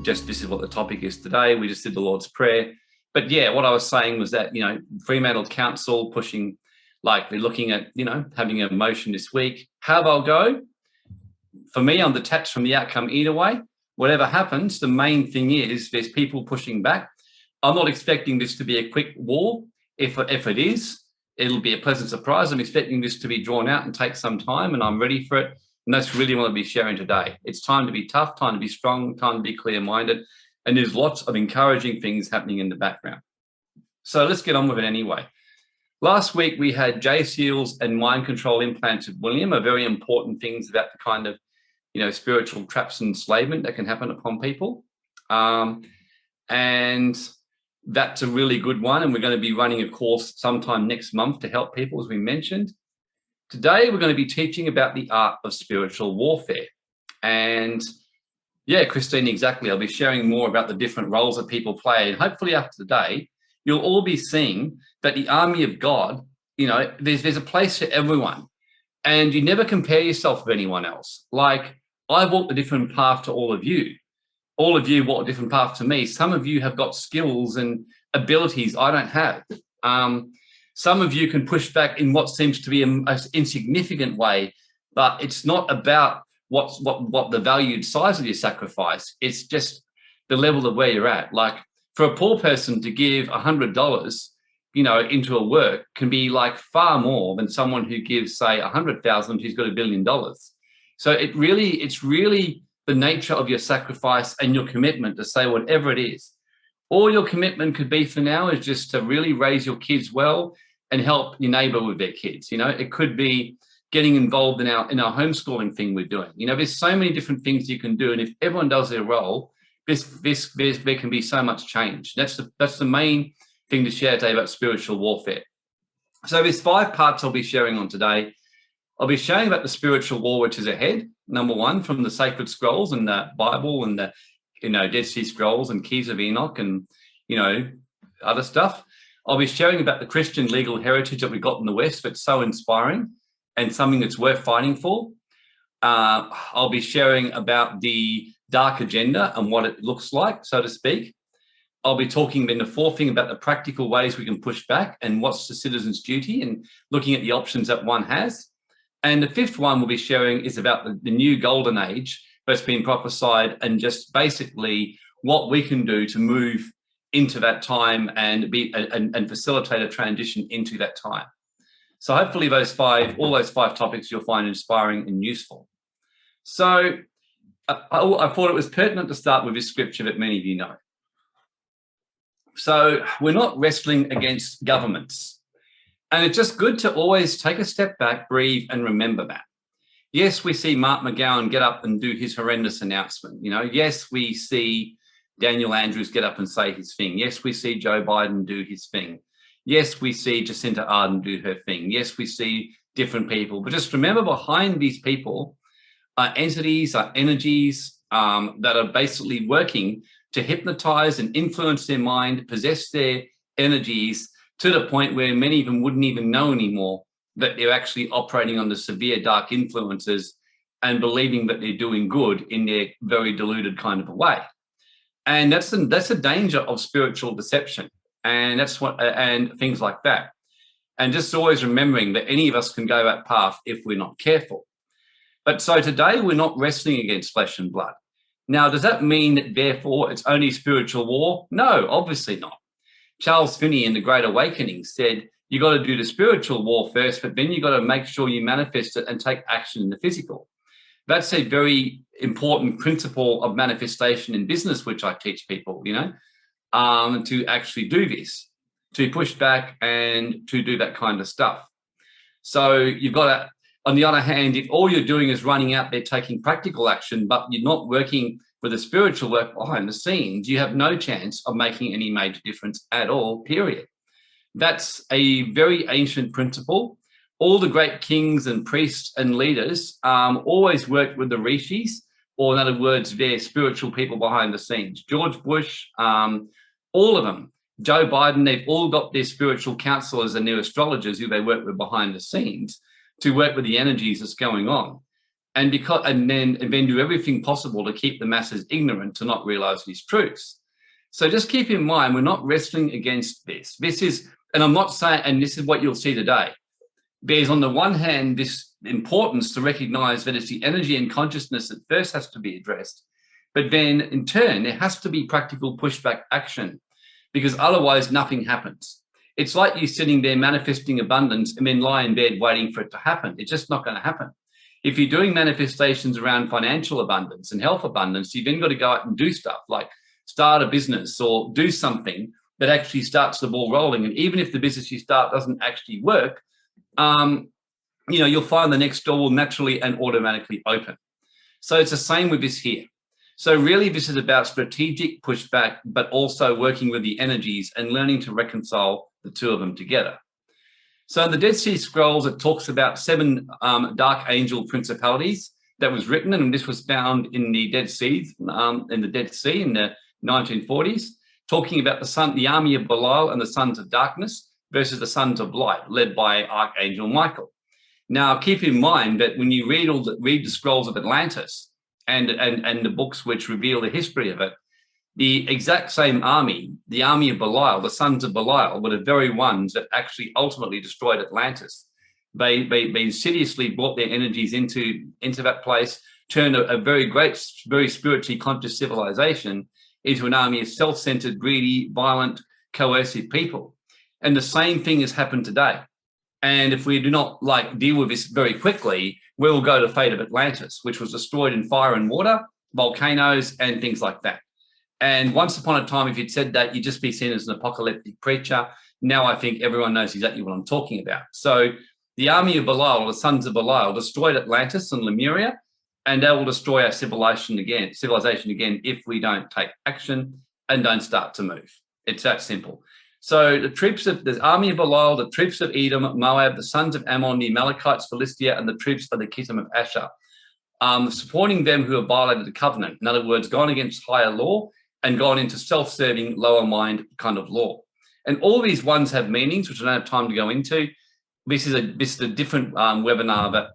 just this is what the topic is today. We just did the Lord's Prayer. But yeah, what I was saying was that, Fremantle Council pushing, like they're looking at, having a motion this week. How they'll go, for me, I'm detached from the outcome either way. Whatever happens, the main thing is there's people pushing back. I'm not expecting this to be a quick war. If it is, it'll be a pleasant surprise. I'm expecting this to be drawn out and take some time, and I'm ready for it. And that's really what I'll be sharing today. It's time to be tough, time to be strong, time to be clear-minded. And there's lots of encouraging things happening in the background. So let's get on with it anyway. Last week, we had J seals and mind control implants with William, are very important things about the kind of, spiritual traps and enslavement that can happen upon people. And that's a really good one. And we're going to be running a course sometime next month to help people, as we mentioned. Today, we're going to be teaching about the art of spiritual warfare. And yeah, Christine, exactly. I'll be sharing more about the different roles that people play. And hopefully after today, you'll all be seeing that the army of God, there's a place for everyone. And you never compare yourself with anyone else. Like, I've walked a different path to all of you. All of you walk a different path to me. Some of you have got skills and abilities I don't have. Some of you can push back in what seems to be an insignificant way, but it's not about what the valued size of your sacrifice. It's just the level of where you're at. Like, for a poor person to give $100, into a work can be like far more than someone who gives, say, 100,000 who's got $1 billion. So it's really the nature of your sacrifice and your commitment to say whatever it is. All your commitment could be for now is just to really raise your kids well and help your neighbor with their kids. It could be getting involved in our homeschooling thing we're doing. There's so many different things you can do. And if everyone does their role, there can be so much change. That's the main thing to share today about spiritual warfare. So there's 5 parts I'll be sharing on today. I'll be sharing about the spiritual war which is ahead. Number 1, from the sacred scrolls and the Bible and the Dead Sea Scrolls and Keys of Enoch and other stuff. I'll be sharing about the Christian legal heritage that we got in the West that's so inspiring and something that's worth fighting for. I'll be sharing about the dark agenda and what it looks like, so to speak. I'll be talking then the 4th thing about the practical ways we can push back and what's the citizen's duty and looking at the options that one has. And the 5th one we'll be sharing is about the new golden age that's been prophesied and just basically what we can do to move into that time and facilitate a transition into that time. So hopefully all those 5 topics you'll find inspiring and useful. So I thought it was pertinent to start with this scripture that many of you know. So we're not wrestling against governments. And it's just good to always take a step back, breathe, and remember that. Yes, we see Mark McGowan get up and do his horrendous announcement. Yes, we see Daniel Andrews get up and say his thing. Yes, we see Joe Biden do his thing. Yes, we see Jacinta Ardern do her thing. Yes, we see different people. But just remember, behind these people are entities, are energies that are basically working to hypnotize and influence their mind, possess their energies to the point where many of them wouldn't even know anymore that they're actually operating under severe dark influences and believing that they're doing good in their very deluded kind of a way. And that's a danger of spiritual deception. And and things like that. And just always remembering that any of us can go that path if we're not careful. But so today we're not wrestling against flesh and blood. Now, does that mean that therefore it's only spiritual war? No, obviously not. Charles Finney in The Great Awakening said, you got to do the spiritual war first, but then you got to make sure you manifest it and take action in the physical. That's a very important principle of manifestation in business, which I teach people, to actually do this, to push back and to do that kind of stuff. So you've got to, on the other hand, if all you're doing is running out there taking practical action, but you're not working with the spiritual work behind the scenes, you have no chance of making any major difference at all, period. That's a very ancient principle. All the great kings and priests and leaders always worked with the rishis, or in other words, their spiritual people behind the scenes. George Bush, all of them. Joe Biden, they've all got their spiritual counselors and their astrologers who they work with behind the scenes to work with the energies that's going on. and then do everything possible to keep the masses ignorant, to not realize these truths. So just keep in mind, we're not wrestling against this. This is, and I'm not saying, and this is what you'll see today. There's on the one hand this importance to recognize that it's the energy and consciousness that first has to be addressed, but then in turn there has to be practical pushback action, because otherwise nothing happens. It's like you sitting there manifesting abundance and then lie in bed waiting for it to happen. It's just not going to happen. If you're doing manifestations around financial abundance and health abundance, you've then got to go out and do stuff like start a business or do something that actually starts the ball rolling. And even if the business you start doesn't actually work, you'll find the next door will naturally and automatically open. So it's the same with this here. So really this is about strategic pushback, but also working with the energies and learning to reconcile the two of them together. So in the Dead Sea Scrolls, it talks about 7 dark angel principalities that was written, and this was found in the Dead Sea, in the 1940s, talking about the army of Belial and the sons of darkness versus the sons of light, led by Archangel Michael. Now, keep in mind that when you read the scrolls of Atlantis and the books which reveal the history of it, the exact same army, the army of Belial, the sons of Belial, were the very ones that actually ultimately destroyed Atlantis. They insidiously brought their energies into that place, turned a very great, very spiritually conscious civilization into an army of self-centered, greedy, violent, coercive people. And the same thing has happened today. And if we do not deal with this very quickly, we will go to the fate of Atlantis, which was destroyed in fire and water, volcanoes, and things like that. And once upon a time, if you'd said that, you'd just be seen as an apocalyptic preacher. Now I think everyone knows exactly what I'm talking about. So the army of Belial, the sons of Belial, destroyed Atlantis and Lemuria, and they will destroy our civilization again if we don't take action and don't start to move. It's that simple. So the troops of the army of Belial, the troops of Edom, Moab, the sons of Ammon, the Amalekites, Philistia, and the troops of the Kittim of Asher, supporting them who have violated the covenant. In other words, gone against higher law and gone into self-serving, lower mind kind of law. And all these ones have meanings, which I don't have time to go into. This is a different webinar that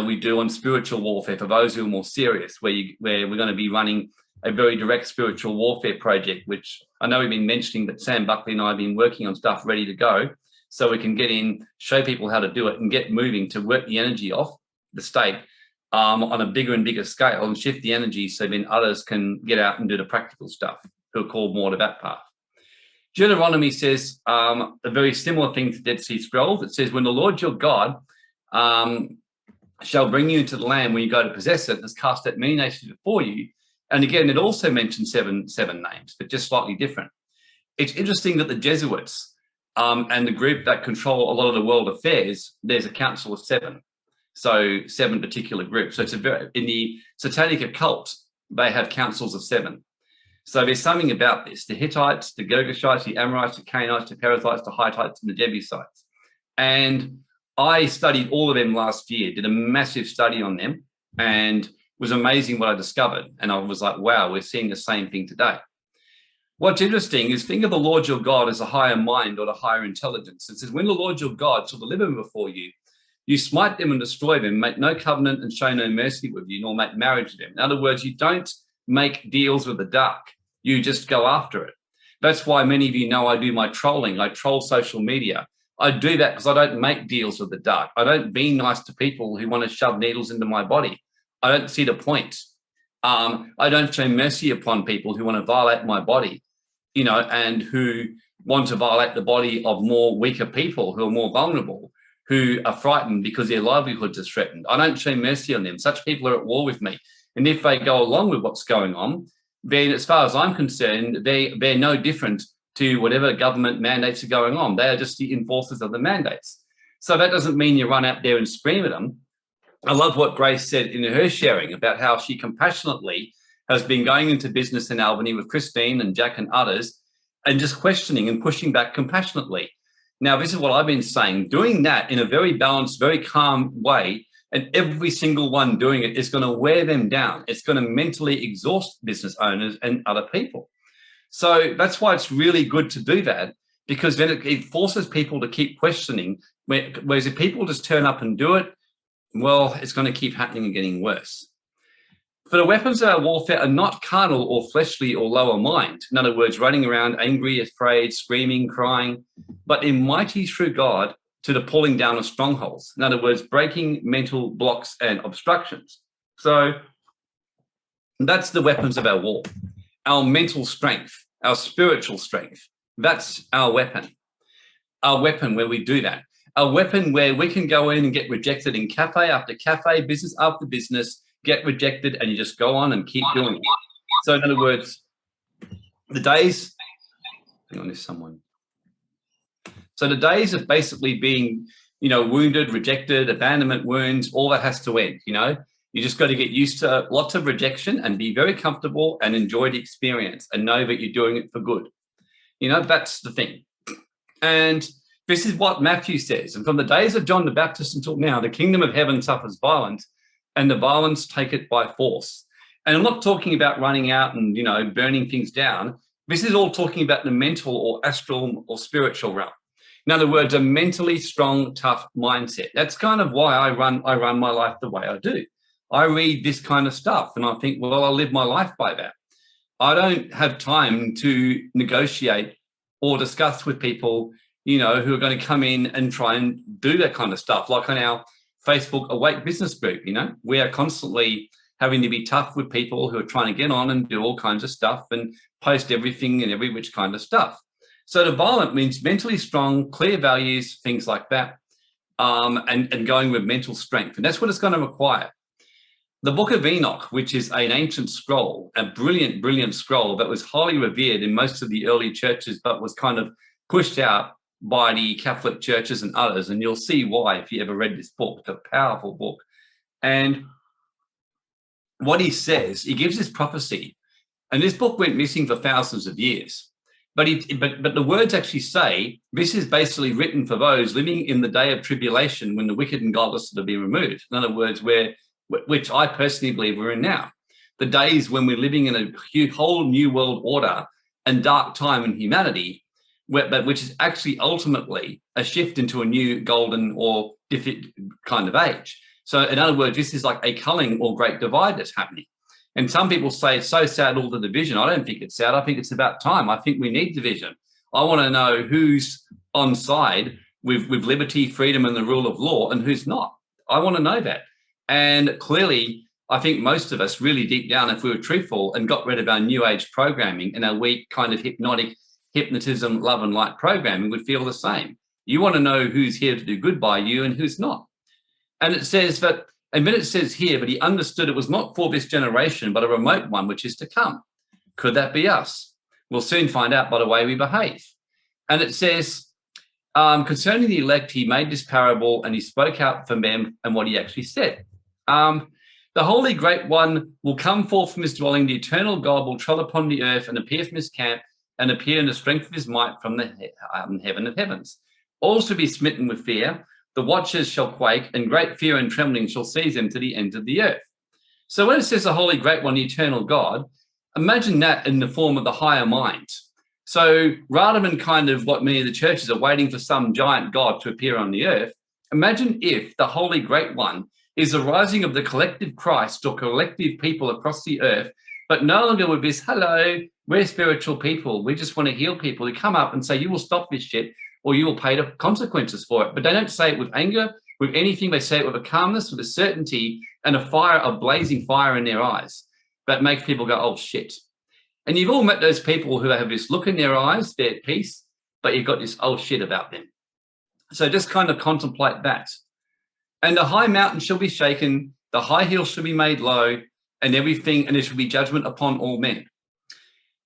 we do on spiritual warfare for those who are more serious, where we're going to be running a very direct spiritual warfare project, which I know we've been mentioning, but Sam Buckley and I have been working on stuff ready to go, so we can get in, show people how to do it, and get moving to work the energy off the state on a bigger and bigger scale and shift the energy so then others can get out and do the practical stuff who are called more to that path. Deuteronomy says a very similar thing to Dead Sea Scrolls. It says, when the Lord your God shall bring you into the land when you go to possess it, and has cast out many nations before you. And again, it also mentions seven names, but just slightly different. It's interesting that the Jesuits and the group that control a lot of the world affairs, there's a council of 7. So 7 particular groups. So it's in the satanic occult, they have councils of 7. So there's something about this: the Hittites, the Girgashites, the Amorites, the Canaanites, the Perizzites, the Hittites, and the Jebusites. And I studied all of them last year, did a massive study on them, and it was amazing what I discovered. And I was like, wow, we're seeing the same thing today. What's interesting is, think of the Lord your God as a higher mind or a higher intelligence. It says, when the Lord your God shall deliver them before you, you smite them and destroy them, make no covenant and show no mercy with you, nor make marriage with them. In other words, you don't make deals with the dark. You just go after it. That's why many of you know I do my trolling. I troll social media. I do that because I don't make deals with the dark. I don't be nice to people who want to shove needles into my body. I don't see the point. I don't show mercy upon people who want to violate my body, and who want to violate the body of more weaker people who are more vulnerable, who are frightened because their livelihoods are threatened. I don't show mercy on them. Such people are at war with me. And if they go along with what's going on, then as far as I'm concerned, they're no different to whatever government mandates are going on. They are just the enforcers of the mandates. So that doesn't mean you run out there and scream at them. I love what Grace said in her sharing about how she compassionately has been going into business in Albany with Christine and Jack and others, and just questioning and pushing back compassionately. Now, this is what I've been saying. Doing that in a very balanced, very calm way, and every single one doing it is going to wear them down. It's going to mentally exhaust business owners and other people. So that's why it's really good to do that, because then it forces people to keep questioning. Whereas if people just turn up and do it, Well, it's going to keep happening and getting worse. For the weapons of our warfare are not carnal or fleshly or lower mind. In other words, running around angry, afraid, screaming, crying, but in mighty through God to the pulling down of strongholds. In other words, breaking mental blocks and obstructions. So that's the weapons of our war. Our mental strength, our spiritual strength. That's our weapon. Our weapon where we do that. A weapon where we can go in and get rejected in cafe after cafe, business after business, get rejected, and you just go on and keep doing it. So in other words, the days, hang on, there's someone. So the days of basically being, wounded, rejected, abandonment wounds, all that has to end, You just got to get used to lots of rejection and be very comfortable and enjoy the experience and know that you're doing it for good. That's the thing. And this is what Matthew says. And from the days of John the Baptist until now, the kingdom of heaven suffers violence, and the violence take it by force. And I'm not talking about running out and, burning things down. This is all talking about the mental or astral or spiritual realm. In other words, a mentally strong, tough mindset. That's kind of why I run my life the way I do. I read this kind of stuff and I think, well, I'll live my life by that. I don't have time to negotiate or discuss with people, who are going to come in and try and do that kind of stuff. Like on our Facebook Awake Business Group, we are constantly having to be tough with people who are trying to get on and do all kinds of stuff and post everything and every which kind of stuff. So the violent means mentally strong, clear values, things like that, and going with mental strength. And that's what it's going to require. The Book of Enoch, which is an ancient scroll, a brilliant, brilliant scroll that was highly revered in most of the early churches, but was kind of pushed out by the Catholic churches and others. And you'll see why if you ever read this book. It's a powerful book. And what he says, he gives this prophecy. And this book went missing for thousands of years. But the words actually say, this is basically written for those living in the day of tribulation when the wicked and godless are to be removed. In other words, which I personally believe we're in now. The days when we're living in a whole new world order and dark time in humanity, which is actually ultimately a shift into a new golden or different kind of age. So in other words, this is like a culling or great divide that's happening. And some people say it's so sad, all the division. I don't think it's sad. I think it's about time. I think we need division. I want to know who's on side with liberty, freedom, and the rule of law and who's not. I want to know that. And clearly, I think most of us really deep down, if we were truthful and got rid of our new age programming and our weak kind of hypnotism, love and light programming, would feel the same. You want to know who's here to do good by you and who's not. And it says that, and then it says here, but he understood it was not for this generation, but a remote one, which is to come. Could that be us? We'll soon find out by the way we behave. And it says, concerning the elect, he made this parable and he spoke out from them and what he actually said. The Holy Great One will come forth from his dwelling. The eternal God will tread upon the earth and appear from his camp and appear in the strength of his might from the heaven of heavens. All shall be smitten with fear. The watchers shall quake, and great fear and trembling shall seize them to the end of the earth. So when it says the Holy Great One, the eternal God, imagine that in the form of the higher mind. So rather than kind of what many of the churches are waiting for some giant God to appear on the earth, imagine if the Holy Great One is the rising of the collective Christ or collective people across the earth, but no longer with this, hello, we're spiritual people. We just want to heal people. Who come up and say, you will stop this shit or you will pay the consequences for it. But they don't say it with anger, with anything. They say it with a calmness, with a certainty and a fire, a blazing fire in their eyes that makes people go, oh, shit. And you've all met those people who have this look in their eyes, they're at peace, but you've got this oh shit about them. So just kind of contemplate that. And the high mountain shall be shaken, the high hill shall be made low, and everything, and there shall be judgment upon all men.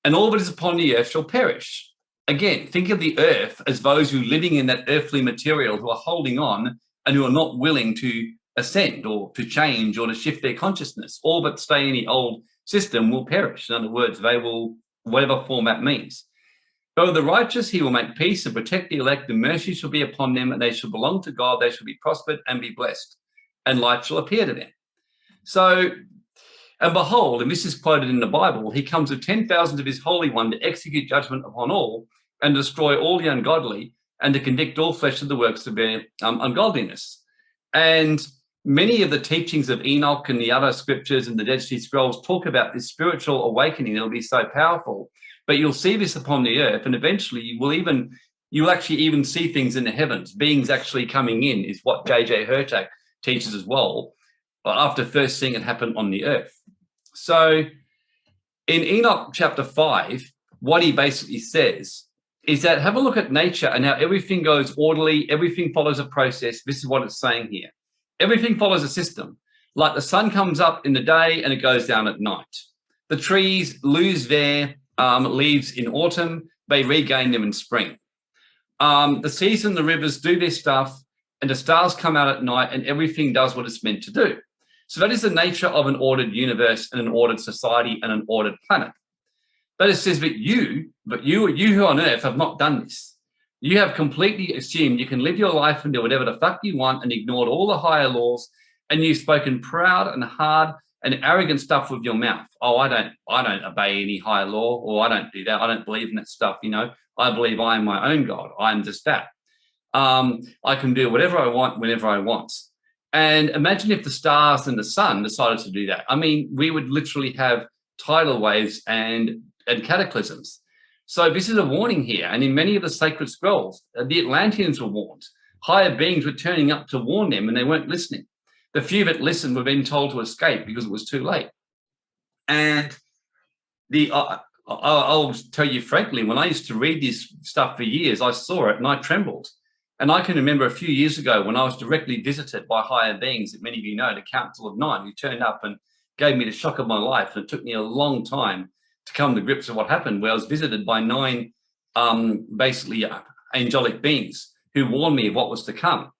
And all that is upon the earth shall perish. Again, think of the earth as those who are living in that earthly material, who are holding on and who are not willing to ascend or to change or to shift their consciousness. All but stay in the old system will perish. In other words, they will, whatever form that means. But with the righteous, he will make peace and protect the elect. The mercy shall be upon them, and they shall belong to God. They shall be prospered and be blessed, and light shall appear to them. So, and behold, and this is quoted in the Bible, he comes with 10,000 of his Holy One to execute judgment upon all and destroy all the ungodly and to convict all flesh of the works of their ungodliness. And many of the teachings of Enoch and the other scriptures and the Dead Sea Scrolls talk about this spiritual awakening. It'll be so powerful, but you'll see this upon the earth, and eventually you'll actually even see things in the heavens. Beings actually coming in is what J.J. Hertak teaches as well, after first seeing it happen on the earth. So in Enoch chapter 5, what he basically says is that have a look at nature and how everything goes orderly, everything follows a process. This is what it's saying here. Everything follows a system. Like the sun comes up in the day and it goes down at night. The trees lose their leaves in autumn. They regain them in spring. The seas and the rivers do their stuff, and the stars come out at night, and everything does what it's meant to do. So that is the nature of an ordered universe and an ordered society and an ordered planet. But it says that you who on earth have not done this. You have completely assumed you can live your life and do whatever the fuck you want and ignored all the higher laws, and you've spoken proud and hard and arrogant stuff with your mouth. Oh, I don't obey any higher law, or I don't do that. I don't believe in that stuff, I believe I am my own God. I am just that. I can do whatever I want whenever I want. And imagine if the stars and the sun decided to do that. I mean, we would literally have tidal waves and cataclysms. So this is a warning here. And in many of the sacred scrolls, the Atlanteans were warned. Higher beings were turning up to warn them, and they weren't listening. The few that listened were then told to escape because it was too late. And I'll tell you frankly, when I used to read this stuff for years, I saw it and I trembled. And I can remember a few years ago when I was directly visited by higher beings that many of you know, the Council of Nine, who turned up and gave me the shock of my life. And it took me a long time to come to grips with what happened, where I was visited by 9 basically angelic beings who warned me of what was to come.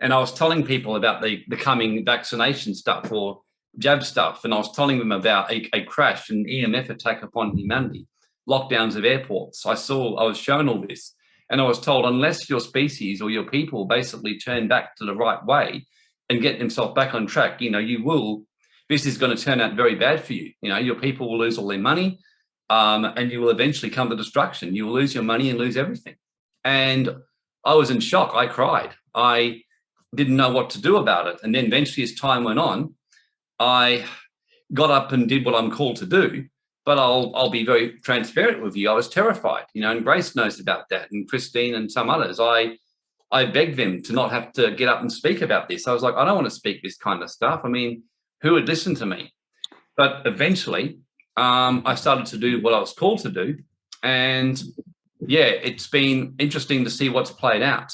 And I was telling people about the coming vaccination stuff or jab stuff. And I was telling them about a crash, an EMF attack upon humanity, lockdowns of airports. I was shown all this. And I was told, unless your species or your people basically turn back to the right way and get themselves back on track, this is going to turn out very bad for you. Your people will lose all their money, and you will eventually come to destruction. You will lose your money and lose everything. And I was in shock. I cried. I didn't know what to do about it. And then eventually, as time went on, I got up and did what I'm called to do. But I'll be very transparent with you. I was terrified, and Grace knows about that, and Christine and some others. I begged them to not have to get up and speak about this. I was like, I don't want to speak this kind of stuff. I mean, who would listen to me? But eventually, I started to do what I was called to do. And yeah, it's been interesting to see what's played out.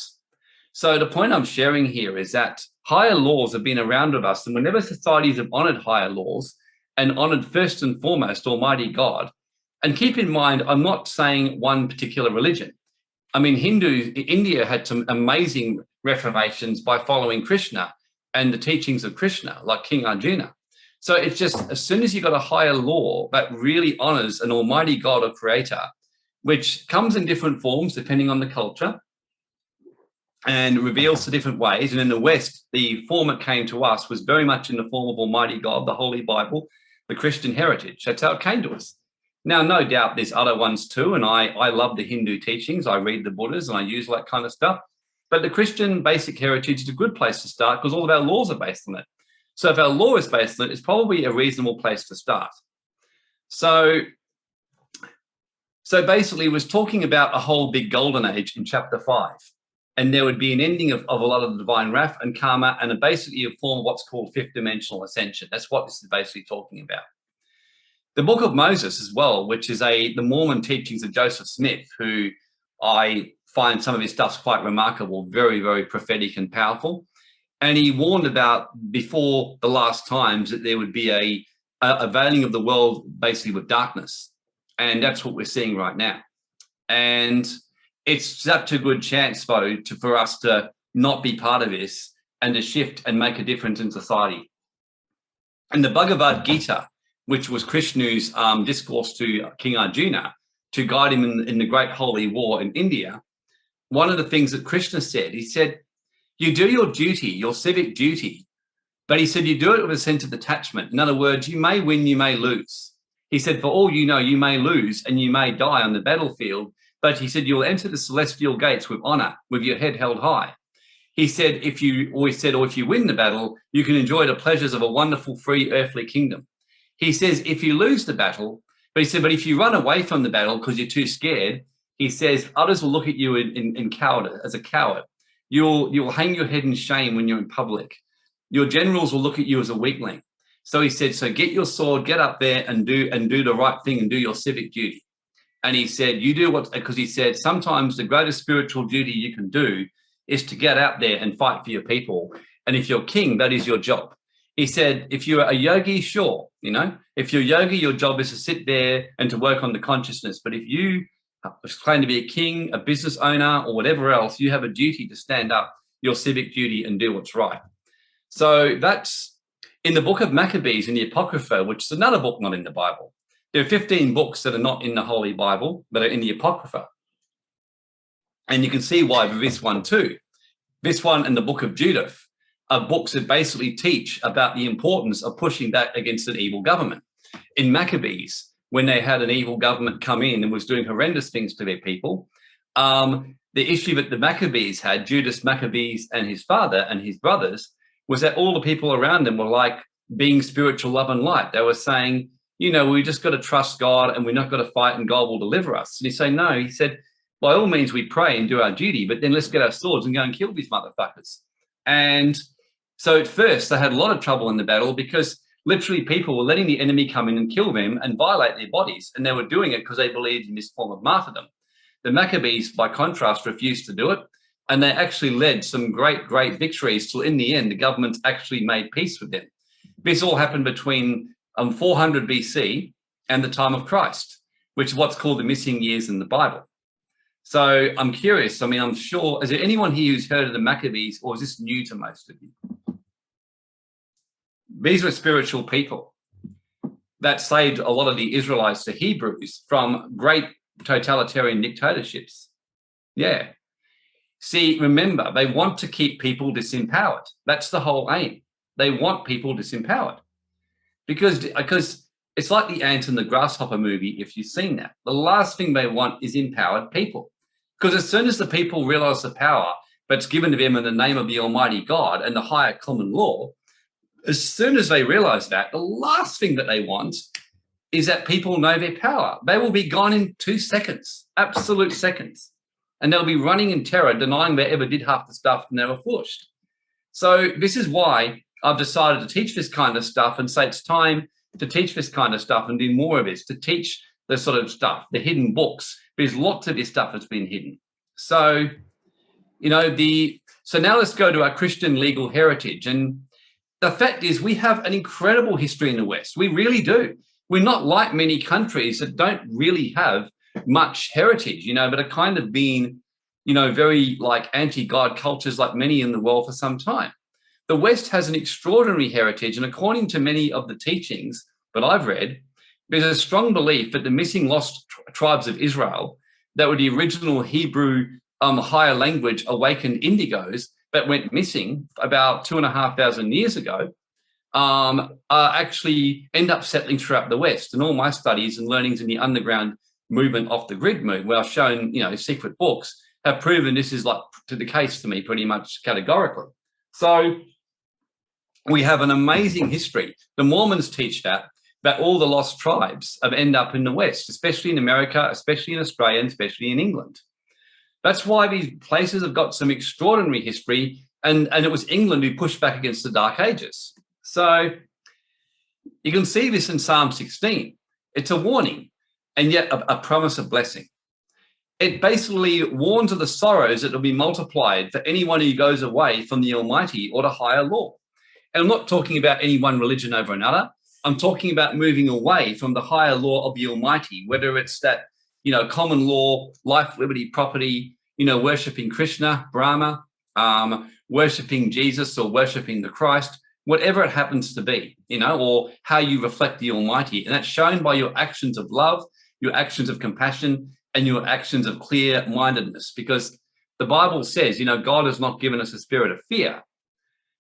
So the point I'm sharing here is that higher laws have been around with us, and whenever societies have honored higher laws, and honored first and foremost Almighty God. And keep in mind, I'm not saying one particular religion. I mean, India had some amazing reformations by following Krishna and the teachings of Krishna, like King Arjuna. So it's just, as soon as you've got a higher law that really honors an Almighty God or Creator, which comes in different forms depending on the culture and reveals to different ways. And in the West, the form it came to us was very much in the form of Almighty God, the Holy Bible, the Christian heritage. That's how it came to us. Now, no doubt there's other ones too, and I love the Hindu teachings. I read the Buddhas and I use all that kind of stuff. But the Christian basic heritage is a good place to start because all of our laws are based on it. So if our law is based on it, it's probably a reasonable place to start. So basically, it was talking about a whole big golden age in chapter 5. And there would be an ending of a lot of the divine wrath and karma, and basically a form of what's called fifth dimensional ascension. That's what this is basically talking about. The Book of Moses as well, which is the Mormon teachings of Joseph Smith, who I find some of his stuff's quite remarkable, very, very prophetic and powerful. And he warned about before the last times that there would be a veiling of the world basically with darkness. And that's what we're seeing right now. And it's such a good chance, though, for us to not be part of this and to shift and make a difference in society. And the Bhagavad Gita, which was Krishna's discourse to King Arjuna to guide him in the Great Holy War in India, one of the things that Krishna said, he said, you do your duty, your civic duty, but he said you do it with a sense of detachment. In other words, you may win, you may lose. He said, for all you know, you may lose and you may die on the battlefield, but he said, you'll enter the celestial gates with honor, with your head held high. He said, if you win the battle, you can enjoy the pleasures of a wonderful, free, earthly kingdom. He says, if you lose the battle, but if you run away from the battle because you're too scared, he says, others will look at you in coward, as a coward. You'll hang your head in shame when you're in public. Your generals will look at you as a weakling. So he said, so get your sword, get up there and do the right thing and do your civic duty. And he said, because he said, sometimes the greatest spiritual duty you can do is to get out there and fight for your people. And if you're king, that is your job. He said, if you're a yogi, sure, if you're a yogi, your job is to sit there and to work on the consciousness. But if you claim to be a king, a business owner, or whatever else, you have a duty to stand up your civic duty and do what's right. So that's in the book of Maccabees in the Apocrypha, which is another book not in the Bible. There are 15 books that are not in the Holy Bible, but are in the Apocrypha. And you can see why with this one too. This one and the book of Judith are books that basically teach about the importance of pushing back against an evil government. In Maccabees, when they had an evil government come in and was doing horrendous things to their people, the issue that the Maccabees had, Judas Maccabees and his father and his brothers, was that all the people around them were like being spiritual love and light. They were saying, we just got to trust God and we're not going to fight and God will deliver us. And he said, no, he said, by all means, we pray and do our duty, but then let's get our swords and go and kill these motherfuckers. And so at first they had a lot of trouble in the battle because literally people were letting the enemy come in and kill them and violate their bodies. And they were doing it because they believed in this form of martyrdom. The Maccabees, by contrast, refused to do it. And they actually led some great, great victories till in the end, the government actually made peace with them. This all happened between 400 BC and the time of Christ, which is what's called the missing years in the Bible. So I'm curious, I'm sure, is there anyone here who's heard of the Maccabees, or is this new to most of you? These were spiritual people that saved a lot of the Israelites, the Hebrews, from great totalitarian dictatorships. Yeah. See, remember, they want to keep people disempowered. That's the whole aim. They want people disempowered. Because it's like the ant and the grasshopper movie, if you've seen that. The last thing they want is empowered people. Because as soon as the people realize the power that's given to them in the name of the Almighty God and the higher common law, as soon as they realize that, the last thing that they want is that people know their power. They will be gone in 2 seconds, absolute seconds. And they'll be running in terror, denying they ever did half the stuff and they were pushed. So this is why I've decided to teach this kind of stuff and say it's time to teach this kind of stuff and do more of this, to teach the sort of stuff, the hidden books. There's lots of this stuff that's been hidden. So, so now let's go to our Christian legal heritage. And the fact is we have an incredible history in the West. We really do. We're not like many countries that don't really have much heritage, but are kind of being, very like anti-God cultures like many in the world for some time. The West has an extraordinary heritage, and according to many of the teachings that I've read, there's a strong belief that the missing lost tribes of Israel, that were the original Hebrew higher language awakened indigos that went missing about 2,500 years ago, actually end up settling throughout the West. And all my studies and learnings in the underground movement off the grid movement, where I've shown, secret books, have proven this is like to the case to me pretty much categorically. So we have an amazing history. The Mormons teach that all the lost tribes have end up in the West, especially in America, especially in Australia, and especially in England. That's why these places have got some extraordinary history, and it was England who pushed back against the Dark Ages. So you can see this in Psalm 16. It's a warning, and yet a promise of blessing. It basically warns of the sorrows that will be multiplied for anyone who goes away from the Almighty or the higher law. And I'm not talking about any one religion over another. I'm talking about moving away from the higher law of the Almighty, whether it's that, common law, life, liberty, property, worshipping Krishna, Brahma, worshipping Jesus or worshipping the Christ, whatever it happens to be, or how you reflect the Almighty. And that's shown by your actions of love, your actions of compassion, and your actions of clear-mindedness, because the Bible says, God has not given us a spirit of fear,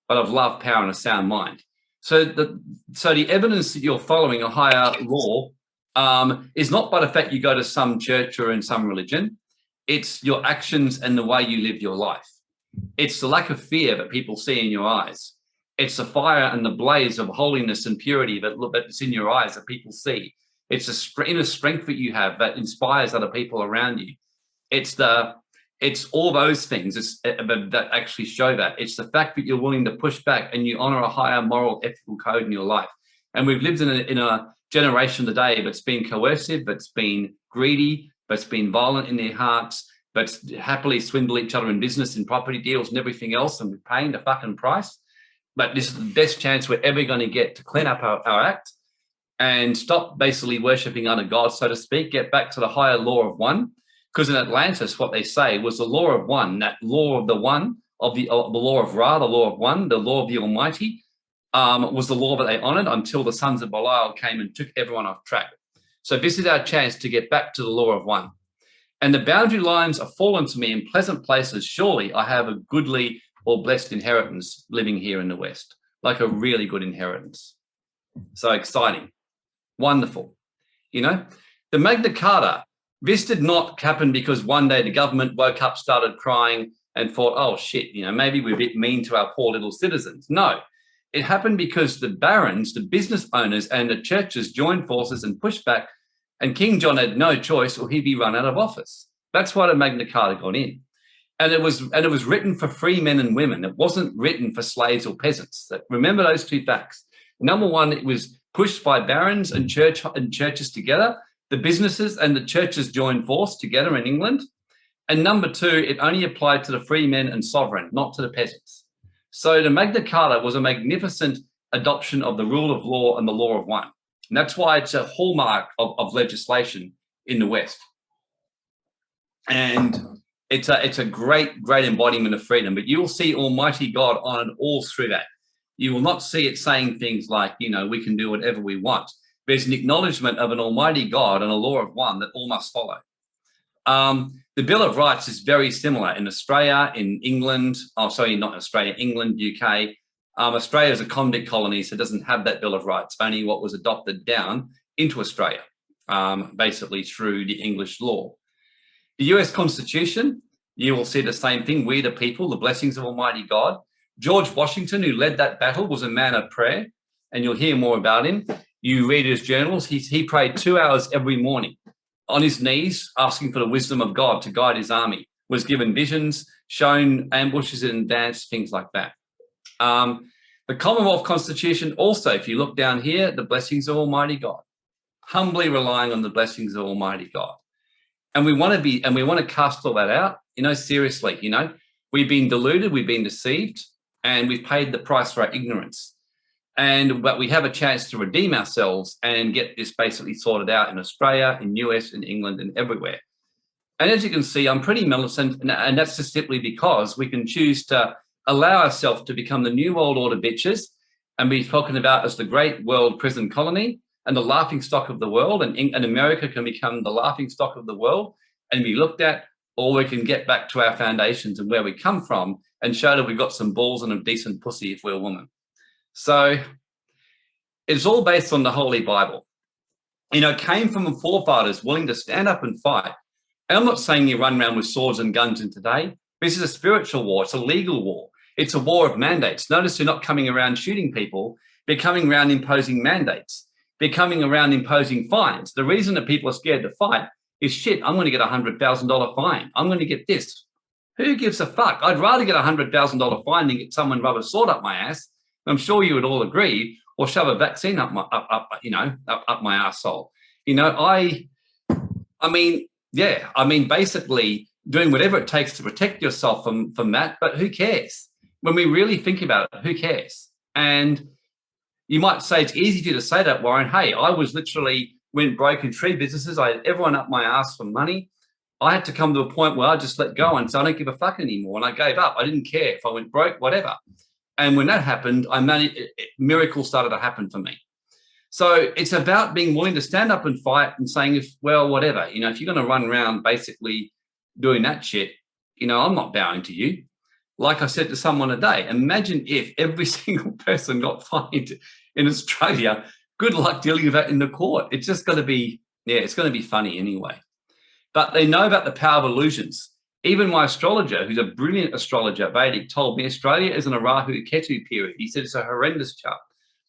but of love, power, and a sound mind. So the evidence that you're following a higher law is not by the fact you go to some church or in some religion. It's your actions and the way you live your life. It's the lack of fear that people see in your eyes. It's the fire and the blaze of holiness and purity that's in your eyes that people see. It's the inner strength that you have that inspires other people around you. It's all those things that actually show that. It's the fact that you're willing to push back and you honor a higher moral, ethical code in your life. And we've lived in a generation today that's been coercive, that's been greedy, that's been violent in their hearts, that's happily swindle each other in business and property deals and everything else, and we're paying the fucking price. But this is the best chance we're ever going to get to clean up our act and stop basically worshipping other gods, so to speak, get back to the higher law of one. Because in Atlantis, what they say was the law of one, that law of the one, of the law of Ra, the law of one, the law of the Almighty, was the law that they honored until the sons of Belial came and took everyone off track. So this is our chance to get back to the law of one. And the boundary lines are fallen to me in pleasant places. Surely I have a goodly or blessed inheritance living here in the West, like a really good inheritance. So exciting, wonderful. You know, the Magna Carta, this did not happen because one day the government woke up, started crying and thought, oh shit, you know, maybe we're a bit mean to our poor little citizens. No, it happened because the barons, the business owners and the churches joined forces and pushed back, and King John had no choice or he'd be run out of office. That's why the Magna Carta got in. And it was written for free men and women. It wasn't written for slaves or peasants. Remember those two facts. Number one, it was pushed by barons and churches together. The businesses and the churches joined force together in England. And number two, it only applied to the free men and sovereign, not to the peasants. So the Magna Carta was a magnificent adoption of the rule of law and the law of one. And that's why it's a hallmark of legislation in the West. And it's a great embodiment of freedom. But you will see Almighty God on all through that. You will not see it saying things like, you know, we can do whatever we want. There's an acknowledgement of an Almighty God and a law of one that all must follow. The Bill of Rights is very similar in Australia, in England. Oh, sorry, not Australia, England, UK. Australia is a convict colony, so it doesn't have that Bill of Rights, only what was adopted down into Australia, basically through the English law. The US Constitution, you will see the same thing. We the people, the blessings of Almighty God. George Washington, who led that battle, was a man of prayer, and you'll hear more about him. You read his journals. He prayed 2 hours every morning on his knees, asking for the wisdom of God to guide his army, was given visions, shown ambushes and dance, things like that. The Commonwealth Constitution also, if you look down here, the blessings of Almighty God, humbly relying on the blessings of Almighty God. And we want to cast all that out, you know, seriously, you know, we've been deluded, we've been deceived, and we've paid the price for our ignorance. But we have a chance to redeem ourselves and get this basically sorted out in Australia, in US, in England, and everywhere. And as you can see, I'm pretty militant, and that's just simply because we can choose to allow ourselves to become the new world order bitches and be talking about as the great world prison colony and the laughing stock of the world, and America can become the laughing stock of the world and be looked at, or we can get back to our foundations and where we come from and show that we've got some balls and a decent pussy if we're a woman. So it's all based on the Holy Bible. You know, it came from the forefathers willing to stand up and fight. And I'm not saying you run around with swords and guns in today. This is a spiritual war. It's a legal war. It's a war of mandates. Notice they're not coming around shooting people. They're coming around imposing mandates. They're coming around imposing fines. The reason that people are scared to fight is, shit, I'm going to get a $100,000 fine. I'm going to get this. Who gives a fuck? I'd rather get a $100,000 fine than get someone rub a sword up my ass. I'm sure you would all agree, or shove a vaccine up my arsehole. You know, I mean, basically doing whatever it takes to protect yourself from that, but who cares? When we really think about it, who cares? And you might say it's easy for you to say that, Warren. Hey, I was literally went broke in 3 businesses. I had everyone up my ass for money. I had to come to a point where I just let go and so I don't give a fuck anymore. And I gave up. I didn't care if I went broke, whatever. And when that happened, miracles started to happen for me. So it's about being willing to stand up and fight and saying, whatever, you know, if you're going to run around basically doing that shit, you know, I'm not bowing to you. Like I said to someone today, imagine if every single person got fined in Australia. Good luck dealing with that in the court. It's just going to be, it's going to be funny anyway. But they know about the power of illusions. Even my astrologer, who's a brilliant astrologer, Vedic, told me Australia is in a Rahu Ketu period. He said it's a horrendous chart.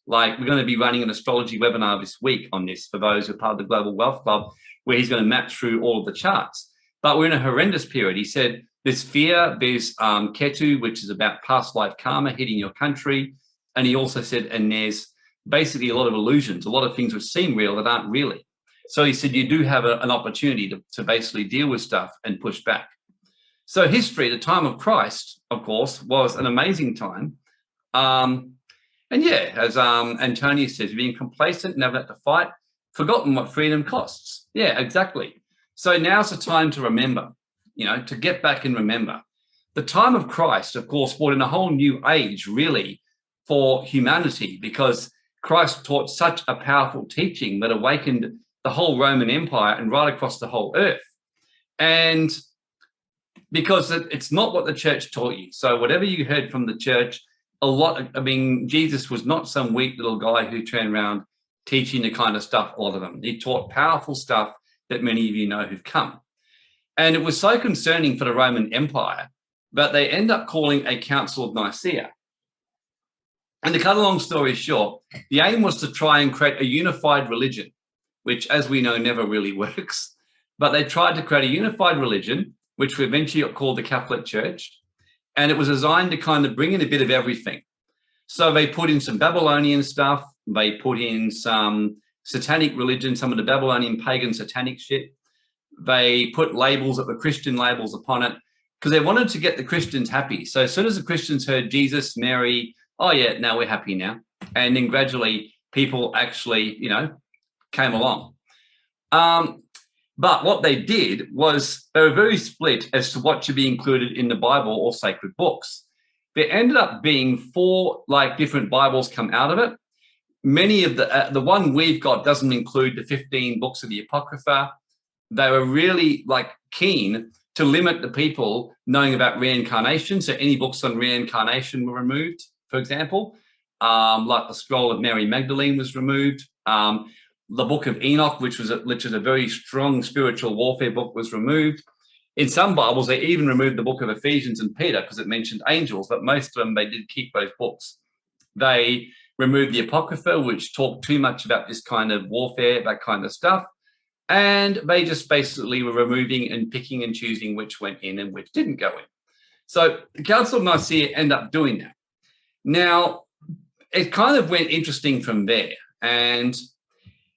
Like, we're going to be running an astrology webinar this week on this for those who are part of the Global Wealth Club, where he's going to map through all of the charts. But we're in a horrendous period. He said there's fear, there's Ketu, which is about past life karma hitting your country. And he also said, and there's basically a lot of illusions, a lot of things which seem real that aren't really. So he said you do have an opportunity to basically deal with stuff and push back. So history, the time of Christ, of course, was an amazing time. And yeah, as Antonio says, being complacent, never had to fight, forgotten what freedom costs. Yeah, exactly. So now's the time to remember, to get back and remember. The time of Christ, of course, brought in a whole new age, really, for humanity, because Christ taught such a powerful teaching that awakened the whole Roman Empire and right across the whole earth. And because it's not what the church taught you. So whatever you heard from the church, Jesus was not some weak little guy who turned around teaching the kind of stuff, a lot of them. He taught powerful stuff that many of you know who've come. And it was so concerning for the Roman Empire that they end up calling a Council of Nicaea. And to cut a long story short, the aim was to try and create a unified religion, which, as we know, never really works. But they tried to create a unified religion, which we eventually got called the Catholic Church. And it was designed to kind of bring in a bit of everything. So they put in some Babylonian stuff. They put in some satanic religion, some of the Babylonian pagan satanic shit. They put labels, the Christian labels upon it, because they wanted to get the Christians happy. So as soon as the Christians heard Jesus, Mary, oh yeah, now we're happy now. And then gradually people actually, came along. But what they did was they were very split as to what should be included in the Bible or sacred books. There ended up being 4 different Bibles come out of it. Many of the one we've got doesn't include the 15 books of the Apocrypha. They were really keen to limit the people knowing about reincarnation. So any books on reincarnation were removed, for example, like the Scroll of Mary Magdalene was removed. The Book of Enoch, which is a very strong spiritual warfare book, was removed. In some Bibles, they even removed the book of Ephesians and Peter because it mentioned angels, but most of them, they did keep those books. They removed the Apocrypha, which talked too much about this kind of warfare, that kind of stuff. And they just basically were removing and picking and choosing which went in and which didn't go in. So the Council of Nicaea ended up doing that. Now, it kind of went interesting from there. And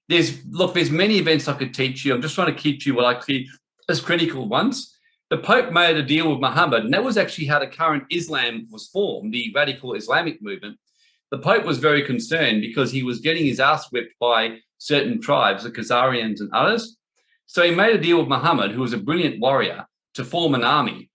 there's many events I could teach you. I'm just trying to keep you what I see as critical ones. The Pope made a deal with Muhammad, and that was actually how the current Islam was formed, the radical Islamic movement. The Pope was very concerned because he was getting his ass whipped by certain tribes, the Khazarians and others. So he made a deal with Muhammad, who was a brilliant warrior, to form an army.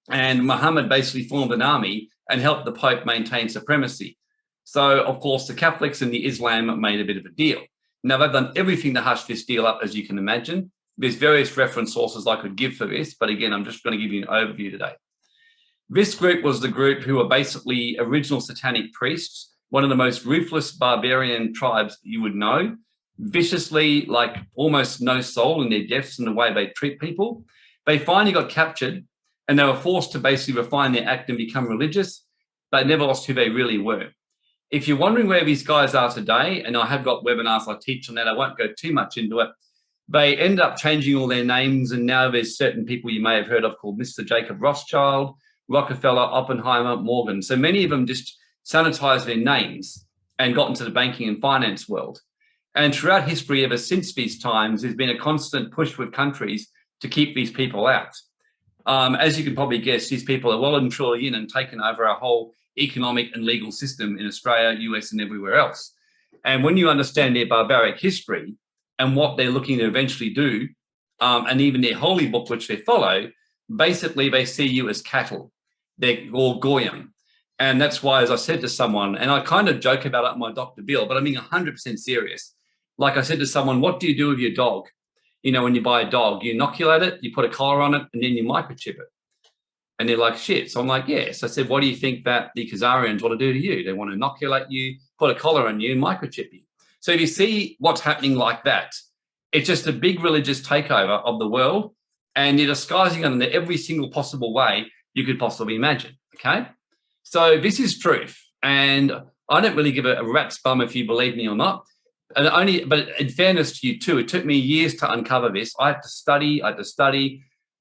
And Muhammad basically formed an army and helped the Pope maintain supremacy. So, of course, the Catholics and the Islam made a bit of a deal. Now, they've done everything to hush this deal up, as you can imagine. There's various reference sources I could give for this, but again, I'm just going to give you an overview today. This group was the group who were basically original satanic priests, one of the most ruthless barbarian tribes you would know, viciously, almost no soul in their deaths and the way they treat people. They finally got captured and they were forced to basically refine their act and become religious, but never lost who they really were. If you're wondering where these guys are today, and I have got webinars I teach on that, I won't go too much into it, they end up changing all their names, and now there's certain people you may have heard of called Mr. Jacob Rothschild, Rockefeller, Oppenheimer, Morgan. So many of them just sanitized their names and got into the banking and finance world. And throughout history, ever since these times, there's been a constant push with countries to keep these people out. As you can probably guess, these people are well and truly in and taken over our whole economic and legal system in Australia, US, and everywhere else. And when you understand their barbaric history and what they're looking to eventually do, and even their holy book, which they follow, basically they see you as cattle. They're all goyim. And that's why, as I said to someone, and I kind of joke about it in my Dr. Bill, but I'm being 100% serious. Like I said to someone, what do you do with your dog? When you buy a dog, you inoculate it, you put a collar on it, and then you microchip it. And they're like, shit. So I'm like, yes. I said, what do you think that the Khazarians want to do to you? They want to inoculate you, put a collar on you, microchip you. So if you see what's happening like that, it's just a big religious takeover of the world. and you're disguising it in every single possible way you could possibly imagine, okay? So this is truth, and I don't really give a rat's bum if you believe me or not. But in fairness to you too, it took me years to uncover this. I had to study.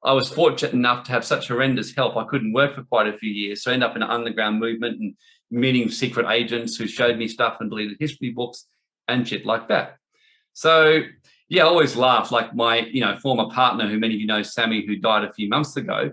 I was fortunate enough to have such horrendous help. I couldn't work for quite a few years, so I ended up in an underground movement and meeting secret agents who showed me stuff and deleted history books and shit like that. So yeah, I always laugh. Like my, former partner, who many of you know, Sammy, who died a few months ago,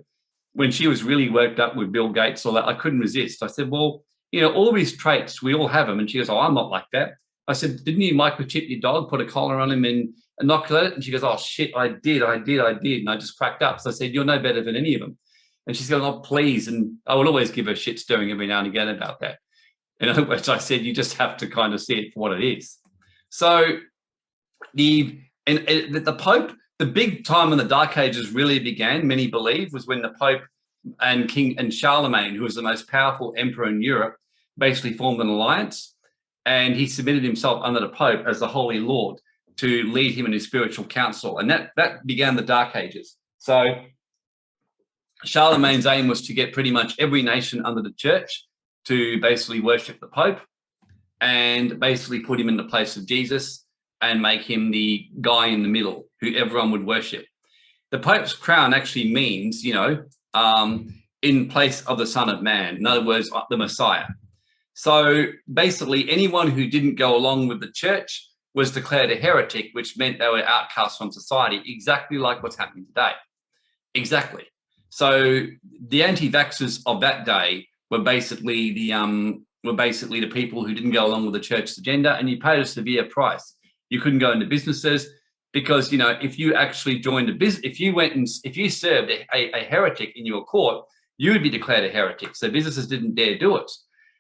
when she was really worked up with Bill Gates, all that, I couldn't resist. I said, well, all these traits, we all have them. And she goes, oh, I'm not like that. I said, didn't you microchip your dog, put a collar on him and inoculate it? And she goes, oh, shit, I did. And I just cracked up. So I said, you're no better than any of them. And she's going, oh, please. And I would always give her shit stirring every now and again about that. In other words, I said, you just have to kind of see it for what it is. So the Pope, the big time when the Dark Ages really began, many believe, was when the Pope and King Charlemagne, who was the most powerful emperor in Europe, basically formed an alliance. And he submitted himself under the Pope as the Holy Lord to lead him in his spiritual council. And that began the Dark Ages. So Charlemagne's aim was to get pretty much every nation under the church to basically worship the Pope and basically put him in the place of Jesus and make him the guy in the middle who everyone would worship. The Pope's crown actually means, in place of the Son of Man. In other words, the Messiah. So basically, anyone who didn't go along with the church was declared a heretic, which meant they were outcast from society, exactly like what's happening today. Exactly. So the anti-vaxxers of that day were basically the people who didn't go along with the church's agenda, and you paid a severe price. You couldn't go into businesses because, if you actually joined a business, if you served a heretic in your court, you would be declared a heretic. So businesses didn't dare do it.